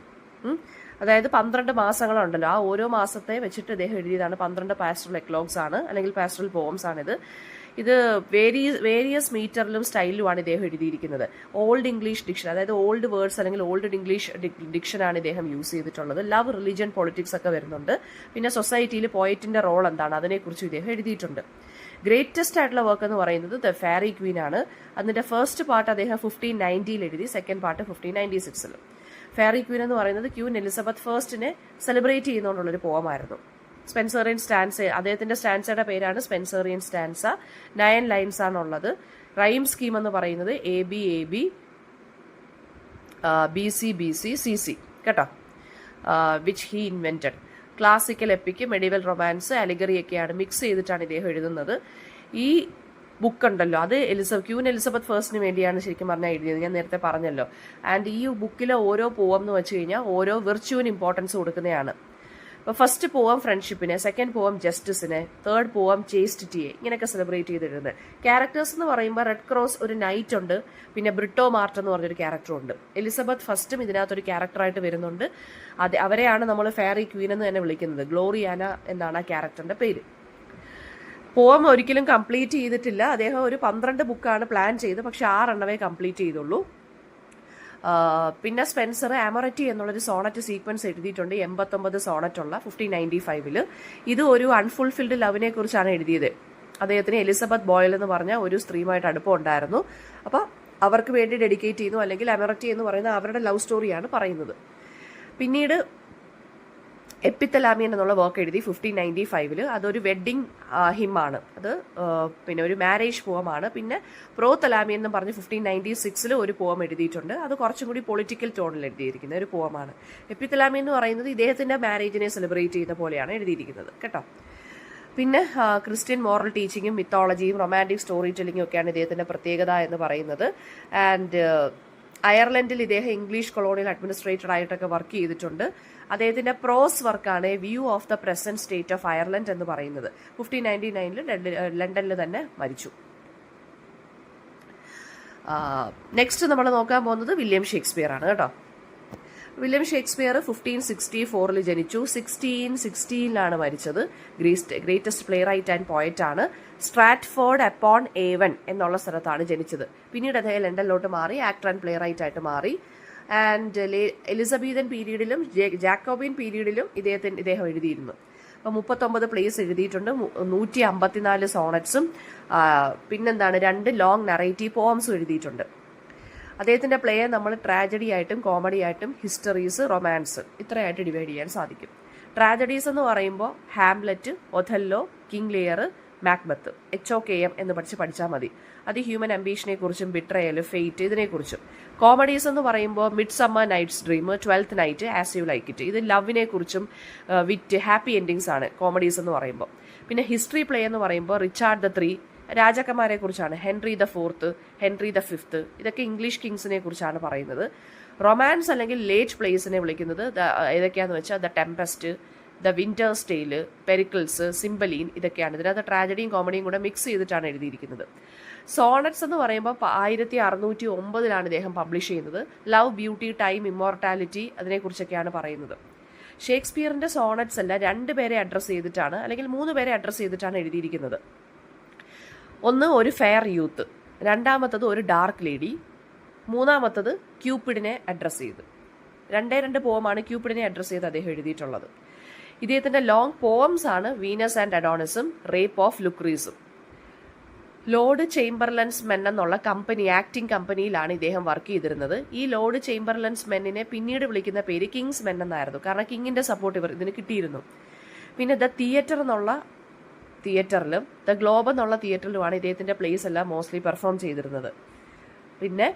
അതായത് 12 മാസങ്ങളുണ്ടല്ലോ, ആ ഓരോ മാസത്തെ വെച്ചിട്ട് ഇദ്ദേഹം എഴുതിയതാണ്. 12 പാസ്റ്ററൽ എക്ലോഗ്സ് ആണ്, അല്ലെങ്കിൽ പാസ്റ്ററൽ പോവംസ് ആണിത്. ഇത് വേരിയസ് മീറ്ററിലും സ്റ്റൈലിലുമാണ് ഇദ്ദേഹം എഴുതിയിരിക്കുന്നത്. ഓൾഡ് ഇംഗ്ലീഷ് ഡിക്ഷൻ, അതായത് ഓൾഡ് വേർഡ്സ് അല്ലെങ്കിൽ ഓൾഡ് ഇംഗ്ലീഷ് ഡിക്ഷനാണ് ഇദ്ദേഹം യൂസ് ചെയ്തിട്ടുള്ളത്. ലവ്, റിലിജൻ, പൊളിറ്റിക്സ് ഒക്കെ വരുന്നുണ്ട്. പിന്നെ സൊസൈറ്റിയിൽ പോയറ്റിന്റെ റോൾ എന്താണ് അതിനെക്കുറിച്ച് ഇദ്ദേഹം എഴുതിയിട്ടുണ്ട്. ഗ്രേറ്റസ്റ്റ് ആയിട്ടുള്ള വർക്ക് എന്ന് പറയുന്നത് ദ ഫെയറി ക്വീൻ ആണ്. അതിന്റെ ഫസ്റ്റ് പാർട്ട് അദ്ദേഹം 1590 എഴുതി, സെക്കൻഡ് പാർട്ട് 1596. ഫെയറി ക്വീൻ എന്ന് പറയുന്നത് ക്വീൻ എലിസബത്ത് ഫസ്റ്റിനെ സെലിബ്രേറ്റ് ചെയ്യുന്നതുകൊണ്ടുള്ളൊരു പോമായിരുന്നു. സ്പെൻസറിയൻ സ്റ്റാൻസ, അദ്ദേഹത്തിന്റെ സ്റ്റാൻസയുടെ പേരാണ് സ്പെൻസറിയൻ സ്റ്റാൻസ. 9 ലൈൻസ് ആണുള്ളത്. റൈം സ്കീം എന്ന് പറയുന്നത് AB AB BC BC CC കേട്ടോ, which he invented. Classical epic, medieval romance, allegory ഒക്കെയാണ് മിക്സ് ചെയ്തിട്ടാണ് ഇദ്ദേഹം എഴുതുന്നത്. ഈ ബുക്ക് ഉണ്ടല്ലോ, അത് ക്വീൻ എലിസബത്ത് ഫസ്റ്റിന് വേണ്ടിയാണ് ശരിക്കും പറഞ്ഞാൽ എഴുതിയത്, ഞാൻ നേരത്തെ പറഞ്ഞല്ലോ. ആൻഡ് ഈ ബുക്കിലെ ഓരോ പോവം എന്ന് വെച്ച് കഴിഞ്ഞാൽ ഓരോ വിർച്യുവിന് ഇമ്പോർട്ടൻസ് കൊടുക്കുന്നതാണ്. അപ്പോൾ ഫസ്റ്റ് പോവം ഫ്രണ്ട്ഷിപ്പിനെ, സെക്കൻഡ് പോവം ജസ്റ്റിസിനെ, തേർഡ് പോവം ചേസ്റ്റിറ്റിയെ, ഇങ്ങനെയൊക്കെ സെലിബ്രേറ്റ് ചെയ്തിരുന്നത്. ക്യാരക്ടേഴ്സ് എന്ന് പറയുമ്പോൾ റെഡ് ക്രോസ് ഒരു നൈറ്റ് ഉണ്ട്, പിന്നെ ബ്രിട്ടോ മാർട്ട് എന്ന് പറഞ്ഞൊരു ക്യാരക്ടറും ഉണ്ട്. എലിസബത്ത് ഫസ്റ്റും ഇതിനകത്തൊരു ക്യാരക്ടറായിട്ട് വരുന്നുണ്ട്. അവരെയാണ് നമ്മൾ ഫെയറി ക്വീൻ എന്ന് തന്നെ വിളിക്കുന്നത്. ഗ്ലോറിയാന എന്നാണ് ആ ക്യാരക്ടറിന്റെ പേര്. പോം ഒരിക്കലും കംപ്ലീറ്റ് ചെയ്തിട്ടില്ല. അദ്ദേഹം ഒരു 12 ബുക്കാണ് പ്ലാൻ ചെയ്ത്, പക്ഷെ 6 എണ്ണമേ കംപ്ലീറ്റ് ചെയ്തുള്ളൂ. പിന്നെ സ്പെൻസർ ആമററ്റി എന്നുള്ളൊരു സോണറ്റ് സീക്വൻസ് എഴുതിയിട്ടുണ്ട്. 89 സോണറ്റ് ഉള്ള 1595. ഇത് ഒരു അൺഫുൾഫിൽഡ് ലവിനെ കുറിച്ചാണ് എഴുതിയത്. അദ്ദേഹത്തിന് എലിസബത്ത് ബോയിൽ എന്ന് പറഞ്ഞ ഒരു സ്ത്രീയുമായിട്ട് അടുപ്പം ഉണ്ടായിരുന്നു. അപ്പോൾ അവർക്ക് വേണ്ടി ഡെഡിക്കേറ്റ് ചെയ്യുന്നു, അല്ലെങ്കിൽ ആമററ്റി എന്ന് പറയുന്ന അവരുടെ ലവ് സ്റ്റോറിയാണ് പറയുന്നത്. പിന്നീട് എപ്പിത്തലാമിയൻ എന്നുള്ള വർക്ക് എഴുതി 1595. അതൊരു വെഡ്ഡിങ് ഹിമാണ്. അത് പിന്നെ ഒരു മാരേജ് പോവമാണ്. പിന്നെ പ്രോ തലാമിയൻ എന്ന് പറഞ്ഞ് 1596 ഒരു പോവം എഴുതിയിട്ടുണ്ട്. അത് കുറച്ചും കൂടി പൊളിറ്റിക്കൽ ടോണിൽ എഴുതിയിരിക്കുന്ന ഒരു പോവമാണ്. എപ്പിത്തലാമിയൻ എന്ന് പറയുന്നത് ഇദ്ദേഹത്തിന്റെ മാരേജിനെ സെലിബ്രേറ്റ് ചെയ്യുന്ന പോലെയാണ് എഴുതിയിരിക്കുന്നത് കേട്ടോ. പിന്നെ ക്രിസ്ത്യൻ മോറൽ ടീച്ചിങ്ങും മിത്തോളജിയും റൊമാൻറ്റിക് സ്റ്റോറി ടെല്ലിങ്ങും ഒക്കെയാണ് ഇദ്ദേഹത്തിന്റെ പ്രത്യേകത എന്ന് പറയുന്നത്. ആൻഡ് അയർലൻഡിൽ ഇദ്ദേഹം ഇംഗ്ലീഷ് കൊളോണിയൽ അഡ്മിനിസ്ട്രേറ്റർ ആയിട്ടൊക്കെ വർക്ക് ചെയ്തിട്ടുണ്ട്. അദ്ദേഹത്തിന്റെ പ്രോസ് വർക്കാണ് view of the present state of Ireland എന്ന് പറയുന്നത്. 1599 ലണ്ടനിൽ തന്നെ മരിച്ചു. നെക്സ്റ്റ് നമ്മൾ നോക്കാൻ പോകുന്നത് വില്യം ഷേക്സ്പിയർ ആണ് കേട്ടോ. വില്യം ഷേക്സ്പിയർ 1564 ജനിച്ചു. 1616 മരിച്ചത്. Greatest playwright and poet ആണ്. സ്ട്രാറ്റ്ഫോർഡ് അപ്പോൺ ഏവൺ എന്നുള്ള സ്ഥലത്താണ് ജനിച്ചത്. പിന്നീട് അദ്ദേഹം ലണ്ടനിലോട്ട് മാറി, ആക്ടർ ആൻഡ് പ്ലേ റൈറ്റ് ആയിട്ട് മാറി. ആൻഡ് എലിസബത്തൻ പീരീഡിലും ജാക്കോബിയൻ പീരീഡിലും ഇദ്ദേഹം എഴുതിയിരുന്നു. അപ്പോൾ 39 പ്ലേസ് എഴുതിയിട്ടുണ്ട്, 154 സോണറ്റ്സും പിന്നെന്താണ് 2 ലോങ് നറേറ്റീവ് പോംസും എഴുതിയിട്ടുണ്ട്. അദ്ദേഹത്തിൻ്റെ പ്ലേ നമ്മൾ ട്രാജഡി ആയിട്ടും കോമഡി ആയിട്ടും ഹിസ്റ്ററീസ്, റൊമാൻസ് ഇത്രയായിട്ട് ഡിവൈഡ് ചെയ്യാൻ സാധിക്കും. ട്രാജഡീസ് എന്ന് പറയുമ്പോൾ Hamlet, Othello, King Lear, Macbeth, HOKM എന്ന് പഠിച്ചാൽ മതി. അത് ഹ്യൂമൻ അംബീഷനെ കുറിച്ചും ബിട്രയൽ, ഫെയ്റ്റ് ഇതിനെക്കുറിച്ചും. കോമഡീസ് എന്ന് പറയുമ്പോൾ midsummer nights dream, 12th night, as you like it, ഇത് ലവിനെ കുറിച്ചും വിറ്റ്, ഹാപ്പി എൻഡിങ്സ് ആണ് കോമഡീസ് എന്ന് പറയുമ്പോൾ. പിന്നെ ഹിസ്റ്ററി പ്ലേ എന്ന് പറയുമ്പോൾ റിച്ചാർഡ് ദ 3 രാജാക്കന്മാരെ കുറിച്ചാണ്. Henry the 4th, Henry the 5th, ഇതൊക്കെ ഇംഗ്ലീഷ് കിങ്സിനെ കുറിച്ചാണ് പറയുന്നത്. റൊമാൻസ് അല്ലെങ്കിൽ ലേറ്റ് പ്ലേസിനെ വിളിക്കുന്നത് ഏതൊക്കെയാണെന്ന് വെച്ചാൽ the Tempest, the Winter's Tale, Pericles, Cymbeline, ഇതൊക്കെയാണ്. ഇതിനകത്ത് ട്രാജഡിയും കോമഡിയും കൂടെ മിക്സ് ചെയ്തിട്ടാണ് എഴുതിയിരിക്കുന്നത്. സോണറ്റ്സ് എന്ന് പറയുമ്പോൾ 1609 ഇദ്ദേഹം പബ്ലിഷ് ചെയ്യുന്നത്. ലവ്, ബ്യൂട്ടി, ടൈം, ഇമ്മോർട്ടാലിറ്റി അതിനെക്കുറിച്ചൊക്കെയാണ് പറയുന്നത്. ഷേക്സ്പിയറിന്റെ സോണറ്റ്സ് എല്ലാം 2 പേരെ അഡ്രസ്സ് ചെയ്തിട്ടാണ് അല്ലെങ്കിൽ 3 പേരെ അഡ്രസ്സ് ചെയ്തിട്ടാണ് എഴുതിയിരിക്കുന്നത്. ഒന്ന് ഒരു ഫെയർ യൂത്ത്, രണ്ടാമത്തത് ഒരു ഡാർക്ക് ലേഡി, മൂന്നാമത്തത് ക്യൂപ്പിഡിനെ അഡ്രസ്സ് ചെയ്ത്. 2 പോമാണ് ക്യൂപ്പിഡിനെ അഡ്രസ്സ് ചെയ്ത് അദ്ദേഹം എഴുതിയിട്ടുള്ളത്. ഇദ്ദേഹത്തിന്റെ ലോങ് പോംസ് ആണ് വീനസ് ആൻഡ് അഡോണിസും, റേപ്പ് ഓഫ് ലുക്രീസും. ലോർഡ് ചേംബർലൻസ് മെൻ എന്നുള്ള കമ്പനി, ആക്ടിംഗ് കമ്പനിയിലാണ് ഇദ്ദേഹം വർക്ക് ചെയ്തിരുന്നത്. ഈ ലോർഡ് ചേംബർലൻസ് മെന്നിനെ പിന്നീട് വിളിക്കുന്ന പേര് കിങ്സ് മെൻ എന്നായിരുന്നു. കാരണം കിങ്ങിന്റെ സപ്പോർട്ട് ഇതിന് കിട്ടിയിരുന്നു. പിന്നെ ദ തിയേറ്റർ എന്നുള്ള തിയേറ്ററിലും ദ ഗ്ലോബ് എന്നുള്ള തിയേറ്ററിലുമാണ് ഇദ്ദേഹത്തിന്റെ പ്ലേസ് എല്ലാം മോസ്റ്റ്ലി പെർഫോം ചെയ്തിരുന്നത്. പിന്നെ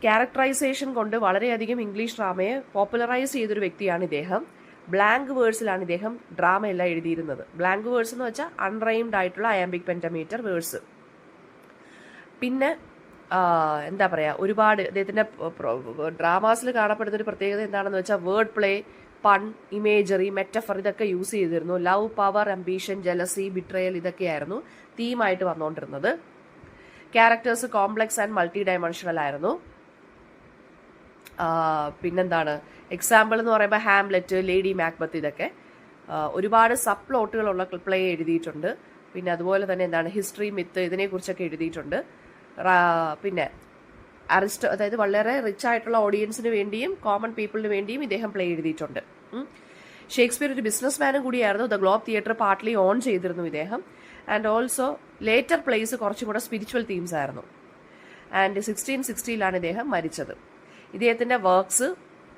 ക്യാരക്ടറൈസേഷൻ കൊണ്ട് വളരെയധികം ഇംഗ്ലീഷ് ഡ്രാമയെ പോപ്പുലറൈസ് ചെയ്തൊരു വ്യക്തിയാണ് ഇദ്ദേഹം. ബ്ലാങ്ക് വേഴ്സിലാണ് ഇദ്ദേഹം ഡ്രാമയെല്ലാം എഴുതിയിരുന്നത്. ബ്ലാങ്ക് വേഴ്സ് എന്ന് വെച്ചാൽ അൺറൈംഡ് ആയിട്ടുള്ള അയാംബിക് പെന്റമീറ്റർ വേഴ്സ്. പിന്നെ എന്താ പറയുക, ഒരുപാട് ഇദ്ദേഹത്തിന്റെ ഡ്രാമാസിൽ കാണപ്പെടുന്ന ഒരു പ്രത്യേകത എന്താണെന്ന് വെച്ചാൽ word play, pun, imagery, metaphor ഇതൊക്കെ യൂസ് ചെയ്തിരുന്നു. Love, power, ambition, jealousy, betrayal ഇതൊക്കെയായിരുന്നു തീമായിട്ട് വന്നുകൊണ്ടിരുന്നത്. Characters complex and multi dimensional ആയിരുന്നു. പിന്നെന്താണ് എക്സാമ്പിൾ എന്ന് പറയുമ്പോൾ ഹാംലെറ്റ്, ലേഡി മാക്ബത്ത് ഇതൊക്കെ. ഒരുപാട് സബ് പ്ലോട്ടുകളുള്ള പ്ലേ എഴുതിയിട്ടുണ്ട്. പിന്നെ അതുപോലെ തന്നെ എന്താണ് ഹിസ്റ്ററി, മിത്ത് ഇതിനെക്കുറിച്ചൊക്കെ എഴുതിയിട്ടുണ്ട്. പിന്നെ അതായത് വളരെ റിച്ച് ആയിട്ടുള്ള ഓഡിയൻസിന് വേണ്ടിയും കോമൺ പീപ്പിളിന് വേണ്ടിയും ഇദ്ദേഹം പ്ലേ എഴുതിയിട്ടുണ്ട്. ഷേക്സ്പിയർ ഒരു ബിസിനസ് മാനും കൂടിയായിരുന്നു. The globe theatre partly on ചെയ്തിരുന്നു ഇദ്ദേഹം. ആൻഡ് ഓൾസോ ലേറ്റർ പ്ലേസ് കുറച്ചും കൂടെ സ്പിരിച്വൽ തീംസ് ആയിരുന്നു. ആൻഡ് 1660 ഇദ്ദേഹം മരിച്ചത്. ഇദ്ദേഹത്തിന്റെ വർക്ക്സ്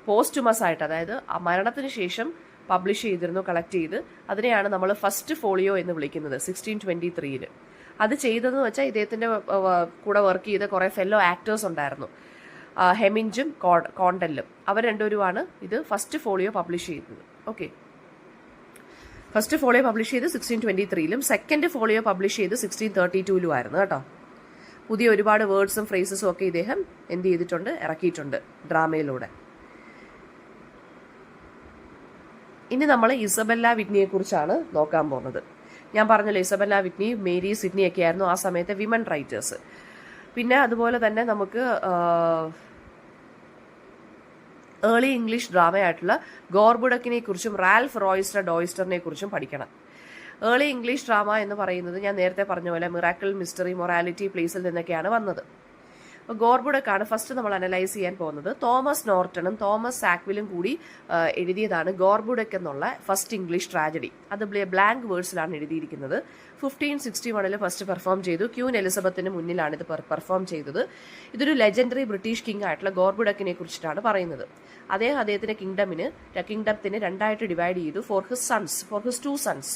പോസ്റ്റുമസ് ആയിട്ട്, അതായത് മരണത്തിന് ശേഷം പബ്ലിഷ് ചെയ്തിരുന്നു, കളക്ട് ചെയ്ത്. അതിനെയാണ് നമ്മൾ ഫസ്റ്റ് ഫോളിയോ എന്ന് വിളിക്കുന്നത് 1623. അത് ചെയ്തതെന്ന് വെച്ചാൽ ഇദ്ദേഹത്തിന്റെ കൂടെ വർക്ക് ചെയ്ത കുറെ ഫെല്ലോ ആക്ടേഴ്സ് ഉണ്ടായിരുന്നു, ഹെമിഞ്ചും കോണ്ടലും. അവർ രണ്ടുപേരുമാണ് ഇത് ഫസ്റ്റ് ഫോളിയോ പബ്ലിഷ് ചെയ്തത്. ഓക്കെ, ഫസ്റ്റ് ഫോളിയോ പബ്ലിഷ് ചെയ്ത് 1623 സെക്കൻഡ് ഫോളിയോ പബ്ലിഷ് ചെയ്ത് 1632 ആയിരുന്നു കേട്ടോ. പുതിയ ഒരുപാട് വേർഡ്സും ഫ്രേസസും ഒക്കെ ഇദ്ദേഹം എന്ത് ചെയ്തിട്ടുണ്ട്, ഇറക്കിയിട്ടുണ്ട് ഡ്രാമയിലൂടെ. ഇനി നമ്മൾ ഇസബെല്ല വിറ്റ്നിയെ കുറിച്ചാണ് നോക്കാൻ പോകുന്നത്. ഞാൻ പറഞ്ഞല്ലോ, ഇസബെല്ല വിറ്റ്നി, മേരി സിഡ്നി ഒക്കെ ആയിരുന്നു ആ സമയത്തെ വിമൻ റൈറ്റേഴ്സ്. പിന്നെ അതുപോലെ തന്നെ നമുക്ക് ഏർലി ഇംഗ്ലീഷ് ഡ്രാമയായിട്ടുള്ള ഗോർബുഡക്കിനെ കുറിച്ചും റാൽഫ് ഡോയിസ്റ്ററിനെ കുറിച്ചും പഠിക്കണം. ഏർലി ഇംഗ്ലീഷ് ഡ്രാമ എന്ന് പറയുന്നത് ഞാൻ നേരത്തെ പറഞ്ഞ പോലെ മിറാക്കിൾ, മിസ്റ്ററി, മൊറാലിറ്റി, പ്ലേസിൽ നിന്നൊക്കെയാണ് വന്നത്. അപ്പോൾ ഗോർബുഡക്കാണ് ഫസ്റ്റ് നമ്മൾ അനലൈസ് ചെയ്യാൻ പോകുന്നത്. തോമസ് നോർട്ടണും തോമസ് സാക്വിലും കൂടി എഴുതിയതാണ് ഗോർബുഡക്ക് എന്നുള്ള ഫസ്റ്റ് ഇംഗ്ലീഷ് ട്രാജഡി. അത് ബ്ലാങ്ക് വേർഡ്സിലാണ് എഴുതിയിരിക്കുന്നത്. 1561 ഫസ്റ്റ് പെർഫോം ചെയ്തു. ക്യൂൻ എലിസബത്തിന് മുന്നിലാണ് ഇത് പെർഫോം ചെയ്തത്. ഇതൊരു ലെജൻഡറി ബ്രിട്ടീഷ് കിങ് ആയിട്ടുള്ള ഗോർബുഡക്കിനെ കുറിച്ചിട്ടാണ് പറയുന്നത്. അദ്ദേഹത്തിന്റെ കിങ്ഡത്തിന് 2ആയിട്ട് ഡിവൈഡ് ചെയ്തു ഫോർ ഹിസ് 2 സൺസ്.